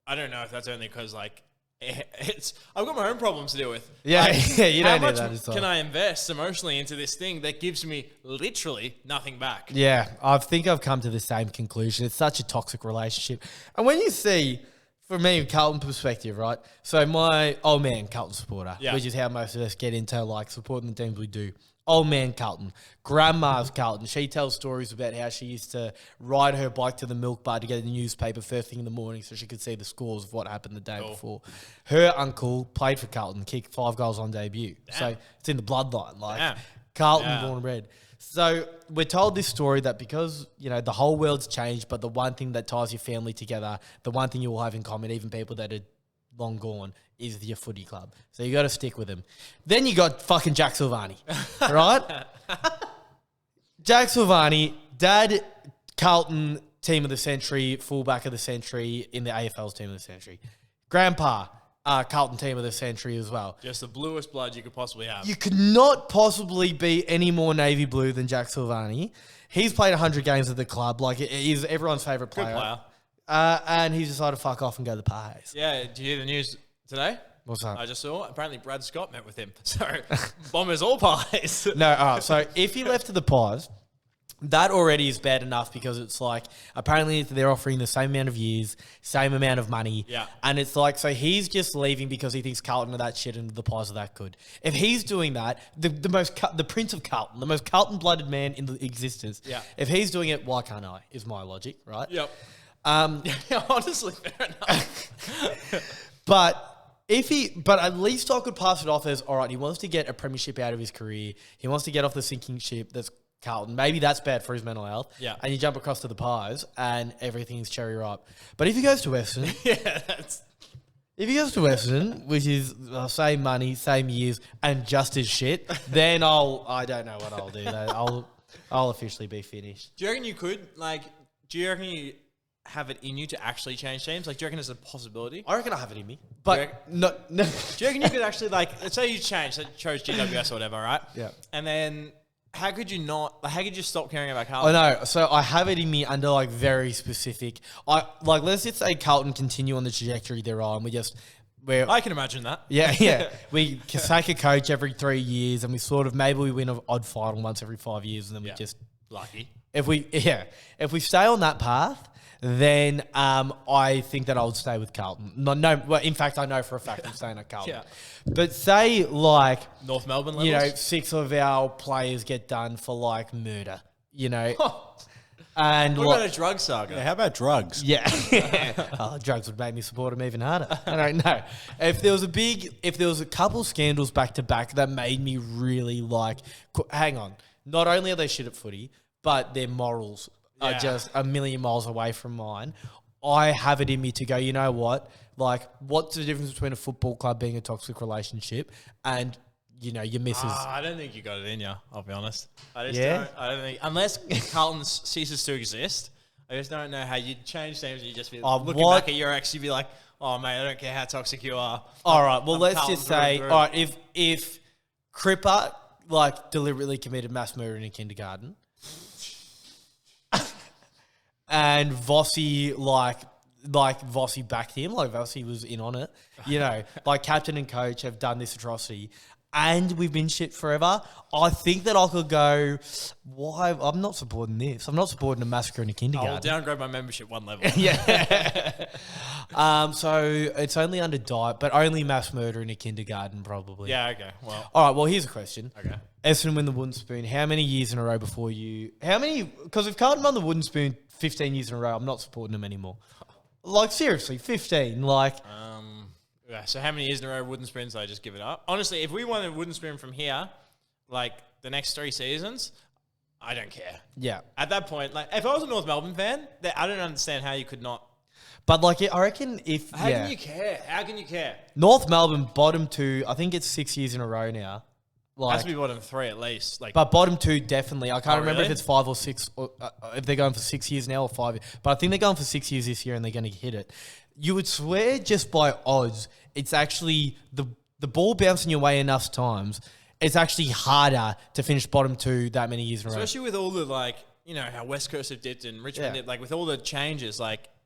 I don't know if that's only because like I've got my own problems to deal with. Yeah, like, you don't need that. How much can I invest emotionally into this thing that gives me literally nothing back? Yeah, I think I've come to the same conclusion. It's such a toxic relationship. And when you see, from me, Carlton perspective, right? So my old man, Carlton supporter, which is how most of us get into like supporting the teams we do. Old man Carlton, grandma's Carlton. She tells stories about how she used to ride her bike to the milk bar to get a newspaper first thing in the morning so she could see the scores of what happened the day before. Her uncle played for Carlton, kicked 5 goals on debut. Damn. So it's in the bloodline. Like Carlton, born and bred. So we're told this story that because, you know, the whole world's changed, but the one thing that ties your family together, the one thing you will have in common, even people that are long gone, is your footy club. So you got to stick with them. Then you got fucking Jack Silvani, right? Jack Silvani, dad, Carlton, team of the century, fullback of the century in the AFL's team of the century. Grandpa, Carlton team of the century as well. Just the bluest blood you could possibly have. You could not possibly be any more navy blue than Jack Silvani. He's played 100 games at the club. Like, he's everyone's favourite player. Good player. And he's decided to fuck off and go to the Pies. Yeah, did you hear the news today? What's that? I just saw. Apparently, Brad Scott met with him. So, Bombers all Pies. No, all right. So, if he left to the Pies, that already is bad enough because it's like, apparently they're offering the same amount of years, same amount of money. Yeah. And it's like, so he's just leaving because he thinks Carlton are that shit and the Pies are that good. If he's doing that, the Prince of Carlton, the most Carlton-blooded man in the existence. Yeah. If he's doing it, why can't I? Is my logic, right? Yep. Honestly, fair enough. But at least I could pass it off as, all right, he wants to get a premiership out of his career. He wants to get off the sinking ship that's Carlton. Maybe that's bad for his mental health. Yeah. And you jump across to the Pies and everything's cherry ripe. But if he goes to Western, If if he goes to Western, which is same money, same years, and just as shit, then I don't know what I'll do. I'll officially be finished. Do you reckon you could, do you reckon you have it in you to actually change teams? Like, do you reckon there's a possibility? I reckon I have it in me. But no. Do you reckon you could actually, let's say you chose GWS or whatever, right? Yeah. And then how could you stop caring about Carlton? I know. So I have it in me under very specific. Let's just say Carlton continue on the trajectory they're on. I can imagine that. Yeah. We take a coach every 3 years, and we maybe we win an odd final once every 5 years, and then we just lucky. If we stay on that path, then I think that I would stay with Carlton. Well, in fact, I know for a fact I'm staying at Carlton. Yeah. But say North Melbourne levels? 6 of our players get done for murder, And what about a drug saga? Yeah, how about drugs? Yeah. Drugs would make me support him even harder. I don't know. If there was a couple scandals back to back that made me really hang on. Not only are they shit at footy, but their morals are just a million miles away from mine. I have it in me to go, you know what? What's the difference between a football club being a toxic relationship and, your missus? I don't think you got it in you, I'll be honest. I don't think, unless Carlton ceases to exist, I just don't know how you'd change teams and you'd just be looking back at your ex, you'd be like, oh, mate, I don't care how toxic you are. All right, well, let's just say, all right, if Cripper, deliberately committed mass murder in a kindergarten, and Vossi, Vossi backed him, Vossi was in on it, captain and coach have done this atrocity, and we've been shit forever, I think that I could go, why? I'm not supporting this. I'm not supporting a massacre in a kindergarten. I'll downgrade my membership one level. Yeah. So it's only under diet, but only mass murder in a kindergarten, probably. Yeah, okay. Well. All right, well, here's a question. Okay. Essendon win the Wooden Spoon. How many years in a row before you... Because if Carlton won the Wooden Spoon 15 years in a row, I'm not supporting them anymore. Seriously, 15. So how many years in a row Wooden Spoons, I just give it up? Honestly, if we won a Wooden Spoon from here, the next 3 seasons, I don't care. Yeah. At that point, if I was a North Melbourne fan, I don't understand how you could not. But I reckon if... How can you care? How can you care? North Melbourne, bottom 2, I think it's 6 years in a row now. Has to be bottom 3 at least. But bottom 2, definitely. I can't remember really? if it's 5 or 6, or if they're going for 6 years now or 5 years. But I think they're going for 6 years this year and they're going to hit it. You would swear just by odds, it's actually the ball bouncing your way enough times, it's actually harder to finish bottom 2 that many years in a row. Especially with all the, how West Coast have dipped and Richmond did, with all the changes,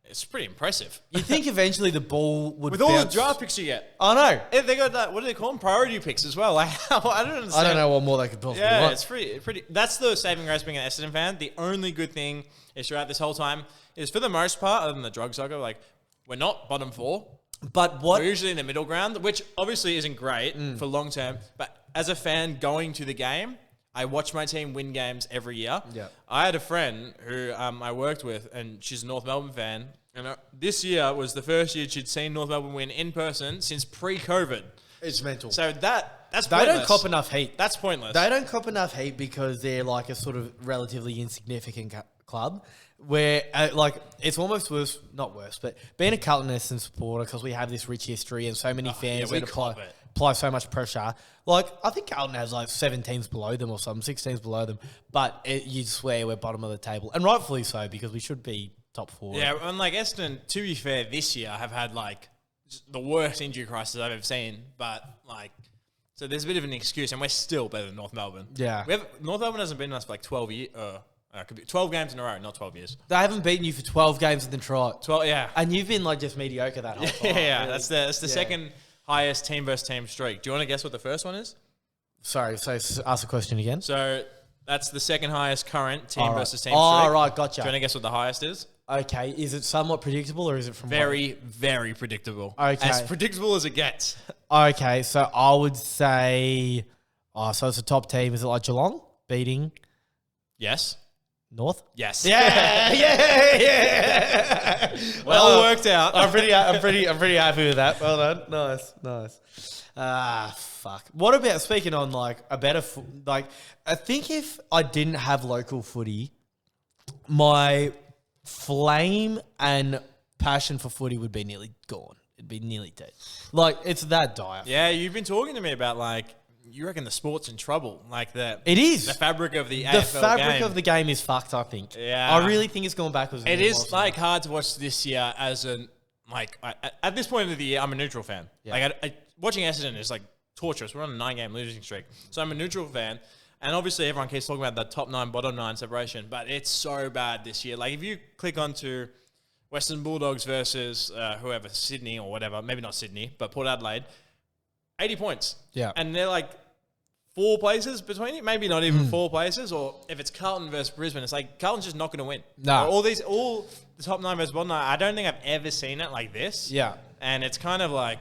it's pretty impressive. You think eventually the ball would with bounce. all the draft picks you get. I know. If they got that, what do they call them? Priority picks as well. I don't understand. I don't know what more they could possibly want. It's pretty. That's the saving grace being an Essendon fan. The only good thing is throughout this whole time is, for the most part, other than the drug saga, we're not bottom 4. But what? We're usually in the middle ground, which obviously isn't great for long term. But as a fan going to the game, I watch my team win games every year. Yeah. I had a friend who I worked with, and she's a North Melbourne fan. And this year was the first year she'd seen North Melbourne win in person since pre-COVID. It's mental. So that's they pointless. don't cop enough heat. That's pointless. They don't cop enough heat because they're a sort of relatively insignificant club. Where it's almost worse, not worse, but being a Carlton Essendon supporter, because we have this rich history and so many fans that apply so much pressure. I think Carlton has 7 teams below them or something, 6 teams below them, but you'd swear we're bottom of the table, and rightfully so, because we should be top 4. Yeah, and like Essendon, to be fair, this year have had like the worst injury crisis I've ever seen. But like, so there's a bit of an excuse, and we're still better than North Melbourne. Yeah. North Melbourne hasn't beaten us for like 12 years. Could be 12 games in a row, not 12 years. They haven't beaten you for 12 games in the trot. 12, yeah. And you've been like just mediocre that whole time. Yeah, really. that's the second highest team versus team streak. Do you want to guess what the first one is? Sorry, so ask the question again. So that's the second highest current team versus team streak. Oh, right, gotcha. Do you want to guess what the highest is? Okay, is it somewhat predictable or is it from Very, very predictable. Okay. As predictable as it gets. Okay, so I would say, so it's a top team. Is it like Geelong beating Yes. North? Yes. Yeah. Well worked out. I'm pretty happy with that. Well done. Nice. Fuck. What about, speaking on like a better, I think if I didn't have local footy, my flame and passion for footy would be nearly gone. It'd be nearly dead. Like, it's that dire. Yeah, you've been talking to me about like, you reckon the sport's in trouble? Like It is. the fabric of the AFL The fabric game. of the game is fucked, I think. Yeah. I really think it's going backwards. It is like hard to watch this year as an at this point of the year, I'm a neutral fan. Yeah. Like watching Essendon is like torturous. We're on a 9-game losing streak, so I'm a neutral fan. And obviously, everyone keeps talking about the top 9, bottom 9 separation, but it's so bad this year. Like if you click onto Western Bulldogs versus whoever, Sydney or whatever, maybe not Sydney, but Port Adelaide, 80 points. Yeah. And they're like 4 places between it, maybe not even 4 places. Or if it's Carlton versus Brisbane, it's like Carlton's just not going to win. No. All the top 9 versus bottom 9, I don't think I've ever seen it like this. Yeah. And it's kind of like,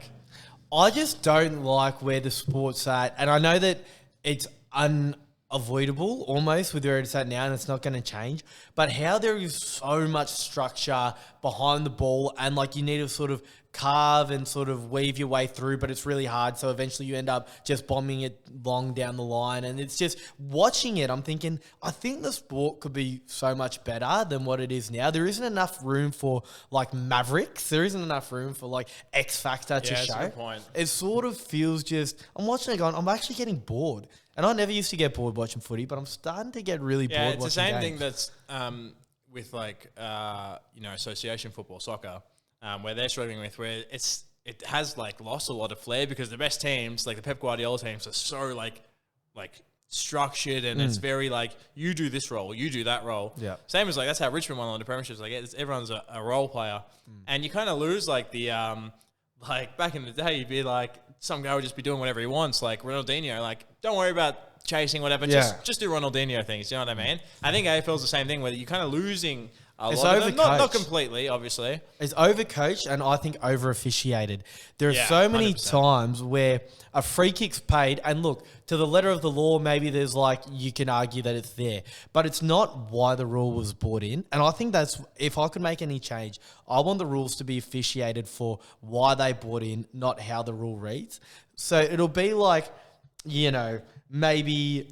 I just don't like where the sport's at. And I know that it's unavoidable almost with where it's at now and it's not going to change. But how there is so much structure behind the ball and like you need to sort of carve and sort of weave your way through, but it's really hard. So eventually you end up just bombing it long down the line. And it's just watching it, I'm thinking, I think the sport could be so much better than what it is now. There isn't enough room for like Mavericks. There isn't enough room for like X Factor to show. that's a good point. It sort of feels just, I'm watching it going, I'm actually getting bored. And I never used to get bored watching footy, but I'm starting to get really bored watching it's the same games. thing that's with like, association football, soccer, where they're struggling with, where it has like lost a lot of flair because the best teams, like the Pep Guardiola teams, are so like structured and it's very like, you do this role, you do that role. Yeah. Same as like, that's how Richmond won on the premierships. Like everyone's a role player. And you kind of lose like the, like back in the day, you'd be like, some guy would just be doing whatever he wants, like Ronaldinho. Like, don't worry about chasing whatever. Yeah. Just do Ronaldinho things. You know what I mean? I think AFL's the same thing, where you're kind of losing a It's lot of them. Not overcoached. completely, obviously. It's overcoached and I think over officiated. There are Yeah, so many 100%. times where a free kick's paid, and look, to the letter of the law, maybe there's like, you can argue that it's there, but it's not why the rule was brought in. And I think that's, if I could make any change, I want the rules to be officiated for why they brought in, not how the rule reads. So it'll be like, maybe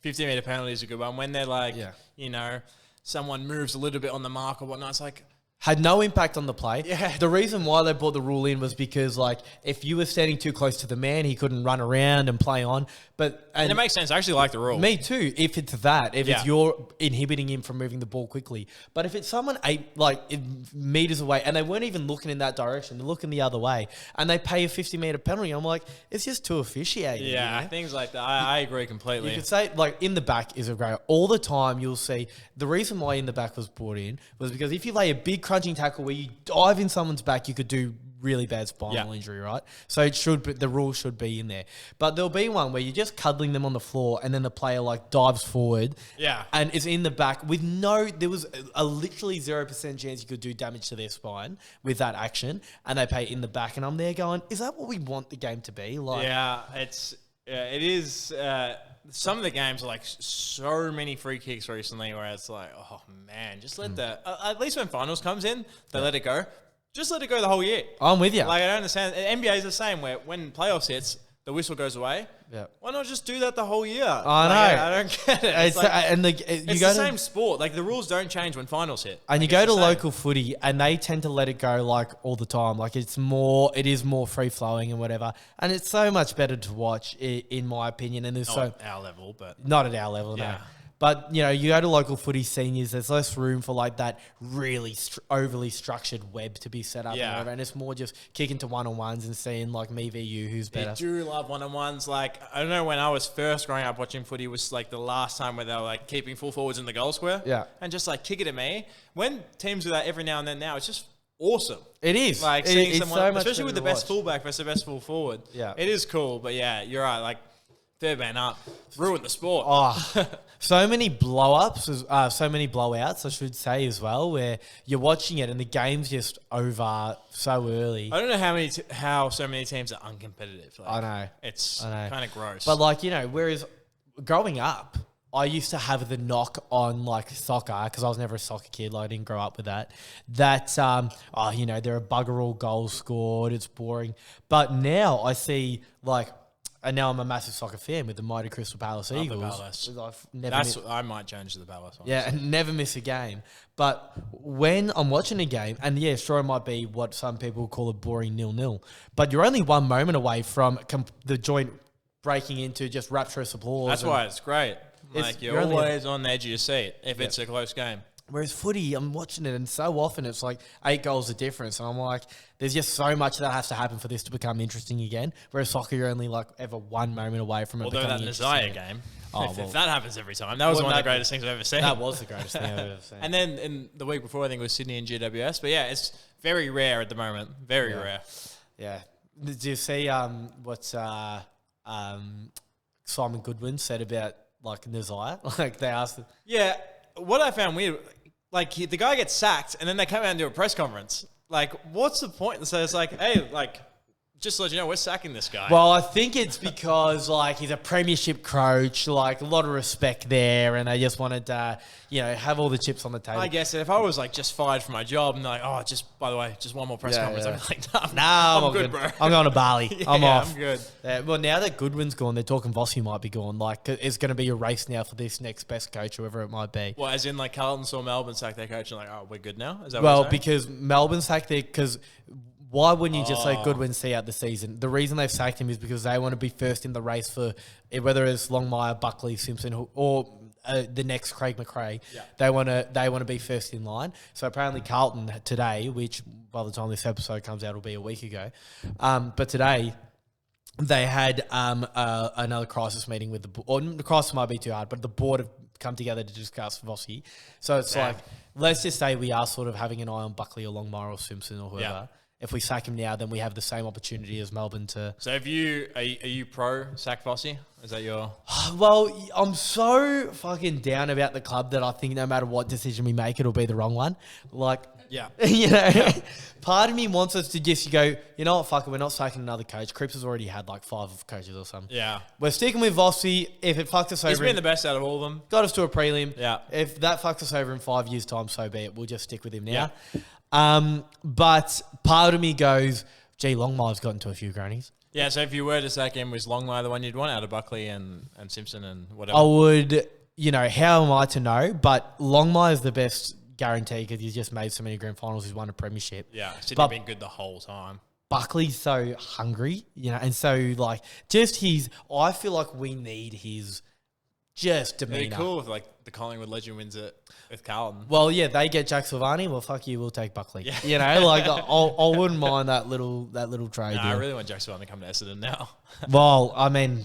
50-meter penalty is a good one. When they're like, Yeah. Someone moves a little bit on the mark or whatnot, it's like, had no impact on the play. Yeah. The reason why they brought the rule in was because, like, if you were standing too close to the man, he couldn't run around and play on. and it makes sense. I actually like the rule. Me too, if it's that. If Yeah. it's you're inhibiting him from moving the ball quickly. But if it's someone meters away and they weren't even looking in that direction, they're looking the other way, and they pay a 50-meter penalty, I'm like, it's just too officiated. Yeah, you know? things like that. I agree completely. You could say, like, in the back is a great. All the time you'll see, the reason why in the back was brought in was because if you lay a big crunching tackle where you dive in someone's back, you could do really bad spinal injury, right? So it should be, the rule should be in there. But there'll be one where you're just cuddling them on the floor and then the player like dives forward. Yeah. And it's in the back with there was a literally 0% chance you could do damage to their spine with that action, and they pay in the back, and I'm there going, is that what we want the game to be? Like, Yeah, it is. Some of the games are like so many free kicks recently where it's like, oh man, just let at least when finals comes in, they let it go. Just let it go the whole year. I'm with you. Like, I don't understand. NBA is the same, where when playoffs hits, the whistle goes away. Yeah. Why not just do that the whole year? I know. I don't get it. It's, it's the same sport. Like, the rules don't change when finals hit. And Like, you go it's to the same. local footy and they tend to let it go like all the time. Like it is more free flowing and whatever. And it's so much better to watch in my opinion. And there's Not so at our level, but not at our level, Yeah. no. But, you know, you go to local footy seniors, there's less room for like that really overly structured web to be set up. Yeah. And it's more just kicking to one-on-ones and seeing like me v you, who's better. I do love one-on-ones. Like, I don't know, when I was first growing up watching footy was like the last time where they were like keeping full forwards in the goal square. Yeah. And just like kick it at me. When teams do that every now and then now, it's just awesome. It is. Like seeing it's someone, so much especially with the better to best watch. fullback versus the best full forward. Yeah. It is cool, but yeah, you're right. Like, third man up, ruined the sport. Oh, so many blow-ups, so many blowouts, I should say as well, where you're watching it and the game's just over so early. I don't know how so many teams are uncompetitive. Like, I know. It's I know. kind of gross. But like, you know, whereas growing up, I used to have the knock on like soccer because I was never a soccer kid. Like I didn't grow up with that. That, you know, there are bugger all goals scored. It's boring. But now I see like, and now I'm a massive soccer fan with the mighty Crystal Palace Love the Eagles. Palace. I might change to the Palace. Honestly. Yeah, and never miss a game. But when I'm watching a game, and yeah, sure, it might be what some people call a boring 0-0, but you're only one moment away from the joint breaking into just rapturous applause. That's why it's great. Like, you're only always on the edge of your seat if it's a close game. Whereas footy, I'm watching it, and so often it's like 8 goals of difference, and I'm like, there's just so much that has to happen for this to become interesting again. Whereas soccer, you're only like ever one moment away from it Although becoming that interesting. Nazaya again. game, Oh, if that happens every time, that was one of the greatest things I've ever seen. That was the greatest thing I've ever seen. And then in the week before, I think it was Sydney and GWS. But yeah, it's very rare at the moment. Very rare. Yeah. Did you see what Simon Goodwin said about like Nazaya? Like they asked him. Yeah, what I found weird, like the guy gets sacked and then they come out and do a press conference. Like, what's the point? So it's like, hey, like, just to let you know, we're sacking this guy. Well, I think it's because like he's a premiership coach, like a lot of respect there, and they just wanted to, you know, have all the chips on the table. I guess if I was like just fired from my job and like, oh, just by the way, just one more press conference, yeah. I'd be like, No, I'm good, bro. I'm going to Bali. I'm off. I'm good. Well, now that Goodwin's gone, they're talking Vossi might be gone. Like, it's going to be a race now for this next best coach, whoever it might be. Well, as in like Carlton saw Melbourne sack their coach and like, oh, we're good now? Is that Well, what you're saying? because Melbourne sacked their... Because why wouldn't you just let Goodwin see out the season? The reason they've sacked him is because they want to be first in the race for whether it's Longmire, Buckley, Simpson, or the next Craig McRae. Yeah. They want to be first in line. So apparently Carlton today, which by the time this episode comes out will be a week ago, but today they had another crisis meeting with the board. Or the crisis might be too hard, but the board have come together to discuss Vossi. So it's like, let's just say we are sort of having an eye on Buckley or Longmire or Simpson or whoever. Yeah. If we sack him now, then we have the same opportunity as Melbourne to... So are you pro sack Vossi? Is that your... Well, I'm so fucking down about the club that I think no matter what decision we make, it'll be the wrong one. Like, Yeah. you know, part of me wants us to just go, you know what, fuck it, we're not sacking another coach. Cripps has already had like 5 coaches or something. Yeah. We're sticking with Vossi. If it fucks us over... He's been the best out of all of them. got us to a prelim. Yeah. If that fucks us over in 5 years' time, so be it. We'll just stick with him now. Yeah. But part of me goes, gee, Longmire's gotten to a few grannies. Yeah, so if you were to sack him, was Longmire the one you'd want out of Buckley and Simpson and whatever? I would, you know, how am I to know? But Longmire's the best guarantee because he's just made so many grand finals. He's won a premiership. Yeah, Sydney But- been good the whole time. Buckley's so hungry, you know, and so like just I feel like we need his just It'd be demeanor. cool if like the Collingwood legend wins it with Carlton. Well, yeah, they get Jack Silvani. Well, fuck you, we'll take Buckley. Yeah. You know, like I wouldn't mind that little trade. Nah, I deal. really want Jack Swan to come to Essendon now. Well, I mean,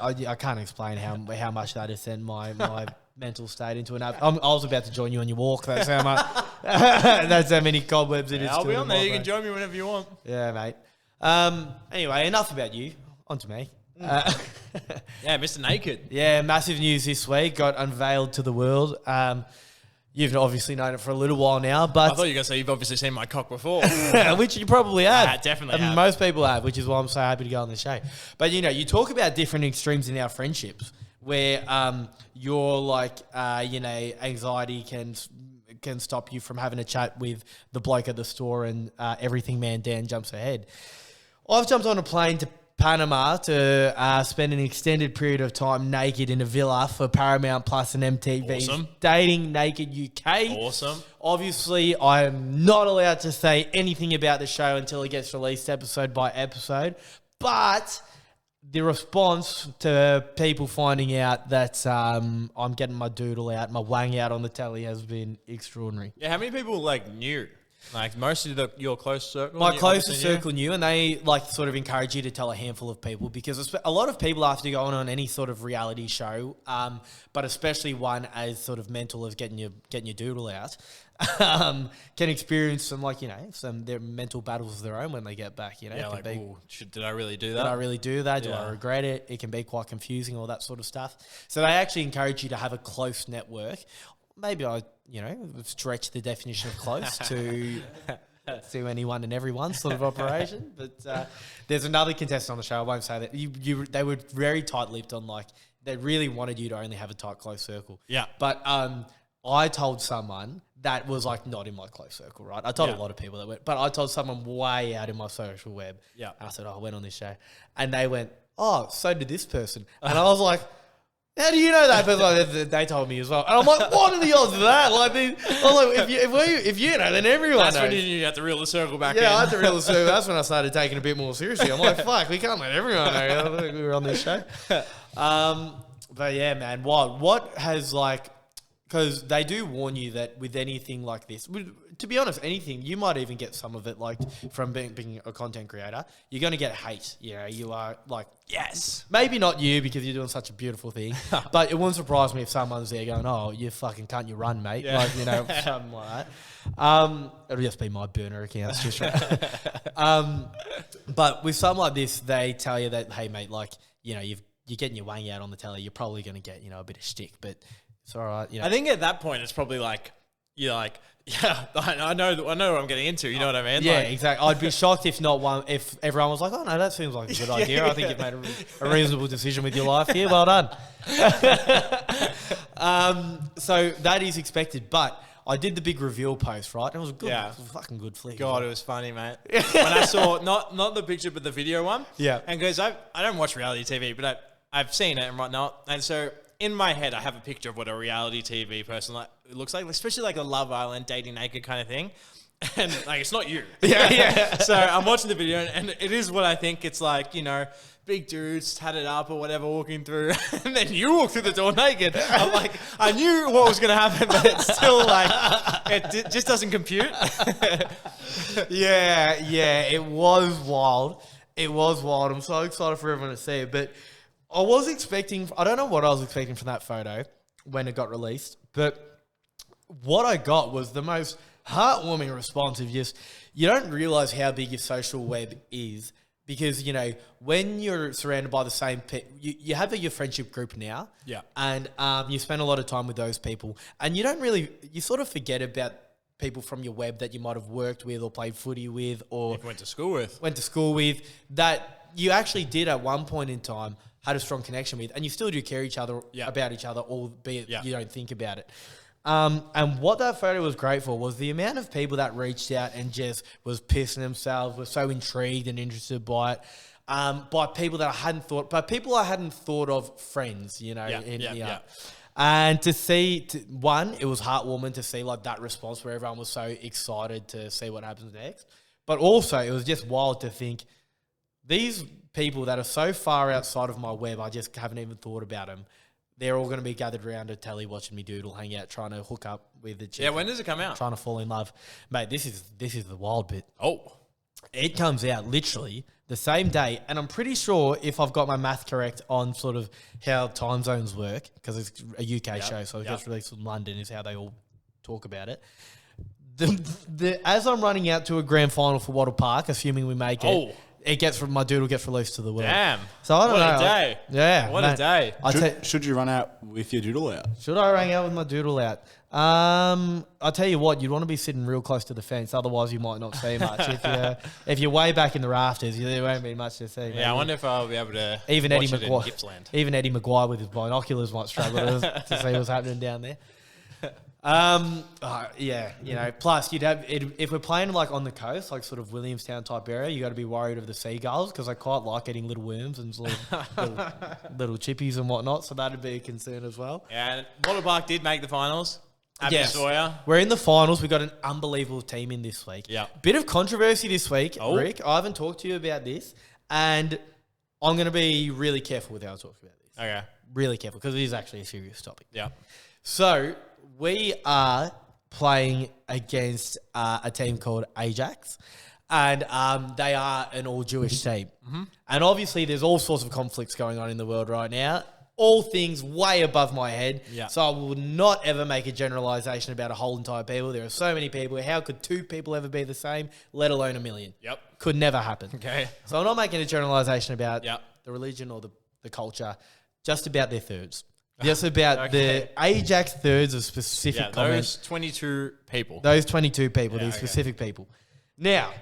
I can't explain how much that has sent my mental state into an app. I was about to join you on your walk. That's how much. That's how many cobwebs it is. I'll be still on in there. my You can brain. join me whenever you want. Yeah, mate. Anyway, enough about you. On to me. Yeah, Mr. Naked. Yeah, massive news this week got unveiled to the world. You've obviously known it for a little while now, I but thought you were going to say you've obviously seen my cock before. which you probably have. Definitely And have. most people have, which is why I'm so happy to go on the show. But, you know, you talk about different extremes in our friendships where your, like, you know, anxiety can stop you from having a chat with the bloke at the store and everything man Dan jumps ahead. I've jumped on a plane to Panama to spend an extended period of time naked in a villa for Paramount Plus and MTV. Awesome. Dating Naked UK. Awesome. Obviously, I am not allowed to say anything about the show until it gets released episode by episode. But the response to people finding out that I'm getting my doodle out, my wang out on the telly has been extraordinary. Yeah, how many people like knew? Like most of your close circle? My closest circle knew, and they like sort of encourage you to tell a handful of people because a lot of people after going on any sort of reality show, but especially one as sort of mental as getting your doodle out, can experience some some their mental battles of their own when they get back. You know, yeah, like, did I really do that? Did I really do that? Do I regret it? It can be quite confusing, all that sort of stuff. So they actually encourage you to have a close network. Maybe I stretch the definition of close to anyone and everyone sort of operation. But there's another contestant on the show. I won't say that. They were very tight-lipped on they really wanted you to only have a tight, close circle. Yeah. But I told someone that was not in my close circle, right? I told a lot of people that went, but I told someone way out in my social web. Yeah. I said, I went on this show. And they went, oh, so did this person. And I was like, how do you know that? But they told me as well. And I'm like, what are the odds of that? If you know, then everyone knows. That's when you had to reel the circle back in. Yeah, I had to reel the circle. That's when I started taking it a bit more seriously. I'm like, fuck, we can't let everyone know we were on this show. But yeah, man, what has because they do warn you that with anything like this, to be honest, anything, you might even get some of it from being a content creator. You're going to get hate. You are yes. Maybe not you because you're doing such a beautiful thing, but it wouldn't surprise me if someone's there going, oh, you fucking can't you run, mate? Yeah. Something like that. It'll just be my burner accounts, just right. But with something like this, they tell you that, hey, mate, you're getting your wang out on the telly. You're probably going to get, a bit of shtick, but it's all right. I think at that point, it's probably yeah, I know what I'm getting into. You know what I mean? Yeah, exactly. I'd be shocked if everyone was like, oh no, that seems like a good idea. I think you've made a reasonable decision with your life here. Well done. So that is expected, but I did the big reveal post, right? It was good. Yeah. It was a fucking good flick. God, it was funny, mate. When I saw, not the picture, but the video one. Yeah. And because I don't watch reality TV, but I've seen it and whatnot. And so in my head, I have a picture of what a reality TV person looks like, especially a Love Island, dating naked kind of thing. And it's not you. Yeah. So I'm watching the video and it is what I think it's big dudes tatted up or whatever walking through. And then you walk through the door naked. I'm like, I knew what was going to happen, but it's still it just doesn't compute. Yeah. It was wild. I'm so excited for everyone to see it. But I don't know what I was expecting from that photo when it got released, but what I got was the most heartwarming response of just, you don't realize how big your social web is because, when you're surrounded by the same people, you have your friendship group now. Yeah. And you spend a lot of time with those people and you sort of forget about people from your web that you might have worked with or played footy with or went to school with that you actually did at one point in time had a strong connection with, and you still do care about each other, albeit you don't think about it. And what that photo was great for was the amount of people that reached out and just was pissing themselves, were so intrigued and interested by it, by people that I hadn't thought of friends, And to see, it was heartwarming to see that response where everyone was so excited to see what happens next. But also, it was just wild to think these people that are so far outside of my web, I just haven't even thought about them. They're all going to be gathered around a telly watching me doodle, hang out, trying to hook up with the chick. Yeah, when does it come out? Trying to fall in love. Mate, this is the wild bit. Oh. It comes out literally the same day, and I'm pretty sure if I've got my math correct on sort of how time zones work, because it's a UK show, so it gets released in London is how they all talk about it. As I'm running out to a grand final for Wattle Park, assuming we make it, my doodle gets released to the world. Damn. So I don't know. What a day. Yeah. What a day. Should you run out with your doodle out? Should I run out with my doodle out? I'll tell you what, you'd want to be sitting real close to the fence, otherwise you might not see much. If you're way back in the rafters, there won't be much to see. Maybe. Yeah, I wonder if I'll be able to even watch Eddie it in McGuire, Gippsland. Even Eddie McGuire with his binoculars might struggle to see what's happening down there. Plus you'd have if we're playing on the coast, sort of Williamstown type area, you got to be worried of the seagulls because I quite like eating little worms and little chippies and whatnot, so that'd be a concern as well. Yeah, Wattle Park did make the finals. Sawyer. We're in the finals. We got an unbelievable team in this week. Yeah, bit of controversy this week, Rick. I haven't talked to you about this, and I'm going to be really careful with how I talk about this. Okay. Really careful, because it is actually a serious topic. Yeah. So we are playing against a team called Ajax, and they are an all-Jewish team. Mm-hmm. And obviously there's all sorts of conflicts going on in the world right now, all things way above my head. Yeah. So I will not ever make a generalization about a whole entire people. There are so many people. How could 2 people ever be the same, let alone a million? Yep. Could never happen. Okay. So I'm not making a generalization about Yep. the religion or the culture, just about their thirds. Just about the Ajax thirds of specific comments. Those 22 people. Those 22 people, these specific people. Now,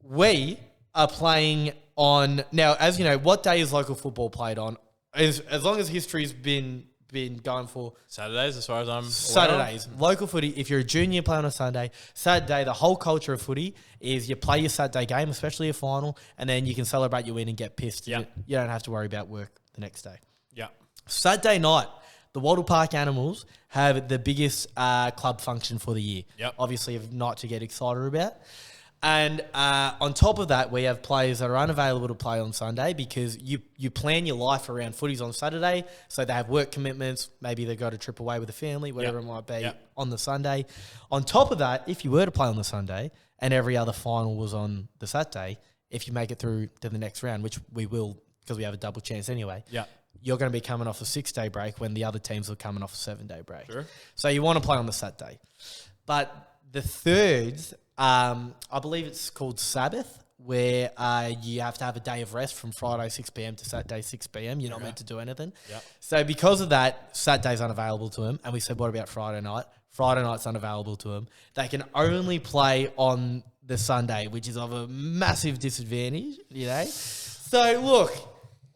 we are playing on... Now, as you know, what day is local football played on? As long as history's been going for... Saturdays, as far as I'm Saturdays. Local footy, if you're a junior playing on a Sunday, Saturday, the whole culture of footy is you play your Saturday game, especially a final, and then you can celebrate your win and get pissed. Yep. You don't have to worry about work the next day. Yeah. Saturday night, the Wattle Park Animals have the biggest club function for the year. Yep. Obviously, a night to get excited about. And on top of that, we have players that are unavailable to play on Sunday because you plan your life around footies on Saturday. So they have work commitments. Maybe they got a trip away with the family, whatever it might be on the Sunday. On top of that, if you were to play on the Sunday and every other final was on the Saturday, if you make it through to the next round, which we will because we have a double chance anyway, you're going to be coming off a 6-day break when the other teams are coming off a 7-day break. Sure. So you want to play on the Saturday. But the thirds... I believe it's called Sabbath, where you have to have a day of rest from Friday 6 p.m. to Saturday 6 p.m. You're not meant to do anything. Yep. So because of that, Saturday's unavailable to them. And we said, what about Friday night? Friday night's unavailable to them. They can only play on the Sunday, which is of a massive disadvantage, you know? So look,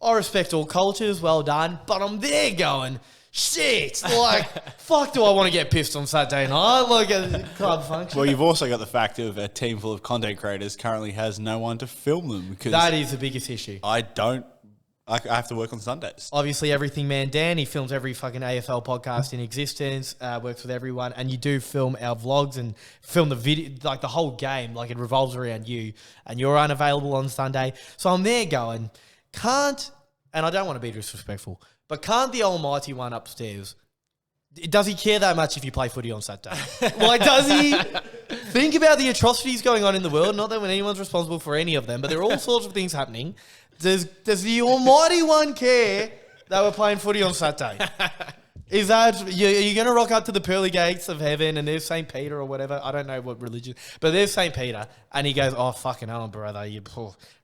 I respect all cultures, well done, but I'm there going... Shit, like, fuck do I want to get pissed on Saturday night, like a club function? Well, you've also got the fact of a team full of content creators currently has no one to film them. Because that is the biggest issue. I have to work on Sundays. Obviously, Everything Man Dan, he films every fucking AFL podcast in existence, works with everyone, and you do film our vlogs and film the video, like the whole game, like it revolves around you, and you're unavailable on Sunday. So I'm there going, and I don't want to be disrespectful, but can't the almighty one upstairs, does he care that much if you play footy on Saturday? Like, does he think about the atrocities going on in the world? Not that when anyone's responsible for any of them, but there are all sorts of things happening. Does the almighty one care that we're playing footy on Saturday? Is that, are you going to rock up to the pearly gates of heaven and there's St. Peter or whatever? I don't know what religion, but there's St. Peter and he goes, oh, fucking hell, brother.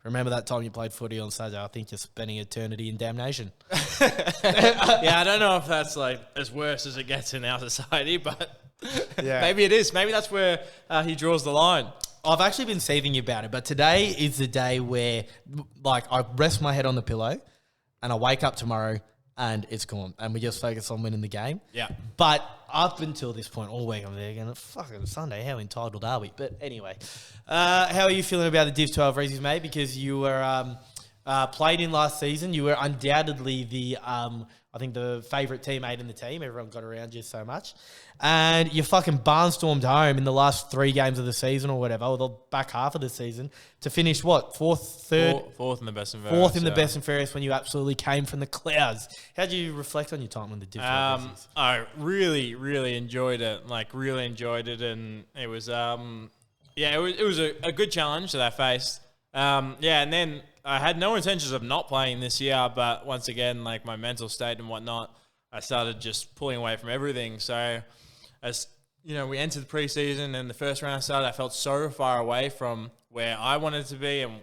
Remember that time you played footy on Saturday? I think you're spending eternity in damnation. Yeah, I don't know if that's like as worse as it gets in our society, but maybe it is. Maybe that's where he draws the line. I've actually been seething about it, but today is the day where like I rest my head on the pillow and I wake up tomorrow and it's gone. And we just focus on winning the game. Yeah. But up until this point, all week I'm there going, fucking Sunday, how entitled are we? But anyway, how are you feeling about the Div 12 Ressies, mate? Because you were played in last season. You were undoubtedly the, I think, the favourite teammate in the team. Everyone got around you so much. And you fucking barnstormed home in the last 3 games of the season or whatever, or the back half of the season, to finish, what, fourth in the best and fairest. Fourth in the best and fairest when you absolutely came from the clouds. How do you reflect on your time on the Div 12 Ressies? I really, really enjoyed it. Like, really enjoyed it. And it was, it was a good challenge that I faced. And then I had no intentions of not playing this year, but once again, like my mental state and whatnot, I started just pulling away from everything. So as you know, we entered the preseason and the first round I started, I felt so far away from where I wanted to be and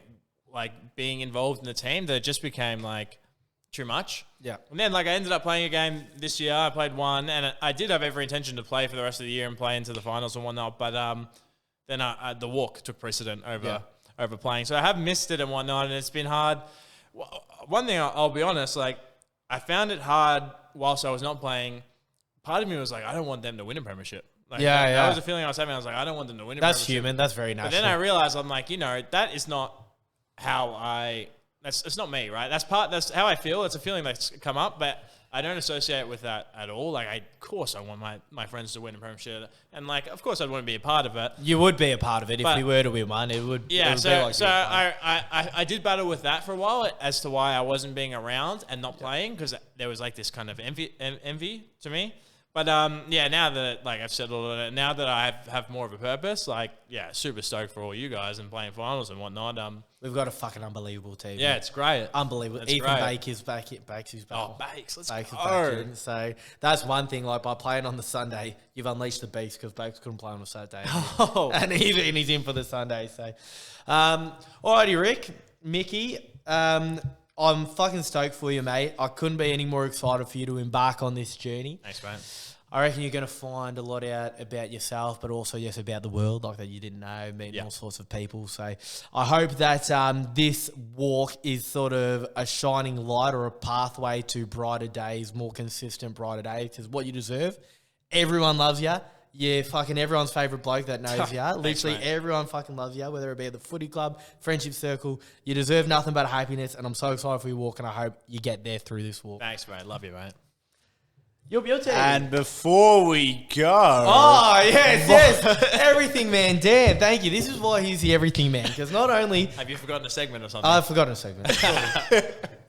like being involved in the team that it just became like too much. Yeah. And then like I ended up playing a game this year. I played one and I did have every intention to play for the rest of the year and play into the finals and whatnot. But then the walk took precedent over playing. So I have missed it and whatnot, and it's been hard. One thing, I'll be honest, like I found it hard whilst I was not playing. Part of me was like, I don't want them to win a premiership. Like, that was the feeling I was having. I was like, I don't want them to win a premiership. That's human. That's very natural. But then I realized, I'm like, that is not how it's not me, right? That's how I feel. It's a feeling that's come up, but I don't associate with that at all. Like, of course, I want my friends to win a premiership, and like, of course, I'd want to be a part of it. You would be a part of it if we were to win one. It would. Yeah. It would be like So I did battle with that for a while as to why I wasn't being around and not playing, because there was like this kind of envy to me. But now that like I've settled on it, now that I have more of a purpose, like super stoked for all you guys and playing finals and whatnot. We've got a fucking unbelievable team. Yeah, it's great, unbelievable. It's Ethan great. Baker's back. Bakes, Oh, Bakes, let's Baker's go. back in. So that's one thing. Like by playing on the Sunday, you've unleashed the beast because Bakes couldn't play on a Saturday, and he's in for the Sunday. So, alrighty, Rick, Mickey. I'm fucking stoked for you, mate. I couldn't be any more excited for you to embark on this journey. Thanks, mate. I reckon you're going to find a lot out about yourself, but also, yes, about the world, like that you didn't know, meeting all sorts of people. So I hope that this walk is sort of a shining light or a pathway to brighter days, more consistent brighter days, because what you deserve, everyone loves you. Yeah, fucking everyone's favourite bloke that knows you. Literally everyone fucking loves you, whether it be at the footy club, friendship circle. You deserve nothing but happiness, and I'm so excited for your walk, and I hope you get there through this walk. Thanks, mate. Love you, mate. Your team. And before we go... Oh, yes. Everything Man Dan. Thank you. This is why he's the Everything Man, because not only... Have you forgotten a segment or something? I've forgotten a segment.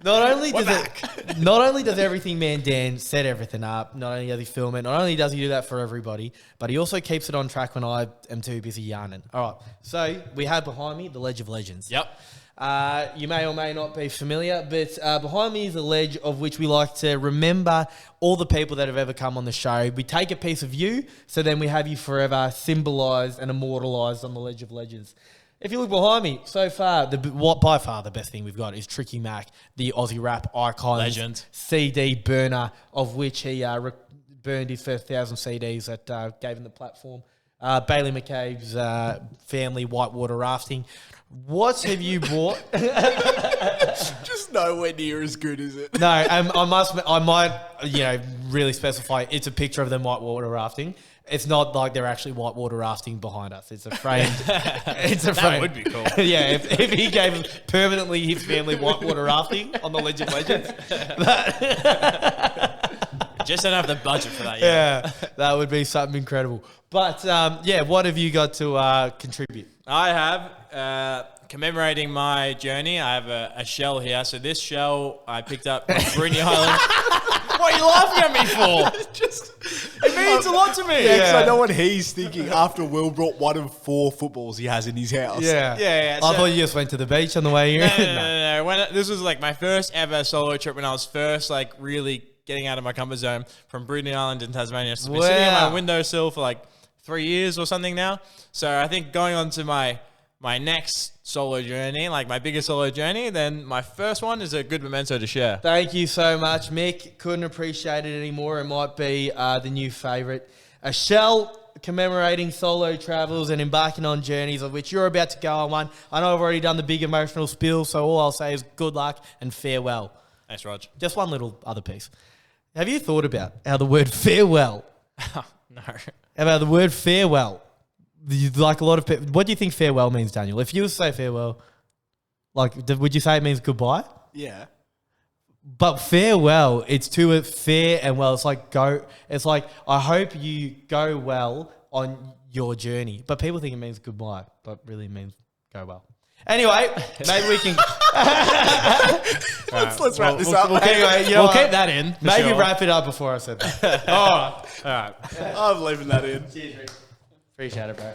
Not only does Everything Man Dan set everything up, not only does he film it, not only does he do that for everybody, but he also keeps it on track when I am too busy yarning. All right. So we have behind me the Ledge of Legends. Yep. You may or may not be familiar, but behind me is a ledge of which we like to remember all the people that have ever come on the show. We take a piece of you, so then we have you forever symbolised and immortalised on the Ledge of Legends. If you look behind me, so far, by far the best thing we've got is Tricky Mac, the Aussie rap icon. Legend. CD burner, of which he burned his first 1,000 CDs that gave him the platform. Bailey McCabe's family, whitewater rafting. What have you bought? Just nowhere near as good as it. No, I might, really specify. It's a picture of them whitewater rafting. It's not like they're actually whitewater rafting behind us. It's a framed. That would be cool. Yeah, if he gave permanently his family whitewater rafting on the Ledge of Legends. Just don't have the budget for that yet. Yeah, that would be something incredible. But what have you got to contribute? I have, commemorating my journey, I have a shell here. So this shell I picked up from Bruny Island. What are you laughing at me for? It means a lot to me. Yeah, because I know what he's thinking after Will brought one of 4 footballs he has in his house. Yeah. I thought you just went to the beach on the way here. No. This was like my first ever solo trip when I was first like really getting out of my comfort zone from Bruny Island in Tasmania. So I've been sitting on my windowsill for like 3 years or something now. So I think going on to my next solo journey, like my biggest solo journey, then my first one is a good memento to share. Thank you so much, Mick. Couldn't appreciate it anymore. It might be the new favourite. A shell commemorating solo travels and embarking on journeys, of which you're about to go on one. I know I've already done the big emotional spiel, so all I'll say is good luck and farewell. Thanks, Rog. Just one little other piece. Have you thought about how the word farewell... No. About the word farewell. Like a lot of people... What do you think farewell means, Daniel? If you were to say farewell, like, would you say it means goodbye? Yeah. But farewell, it's to a fair and well. It's like go... It's like, I hope you go well on your journey. But people think it means goodbye, but really means go well. Anyway, maybe we can... Let's wrap this up. Anyway, We'll keep that in. Maybe sure. wrap it up before I said that. All right. All right. I'm leaving that in. Cheers, Rick. Appreciate it, bro.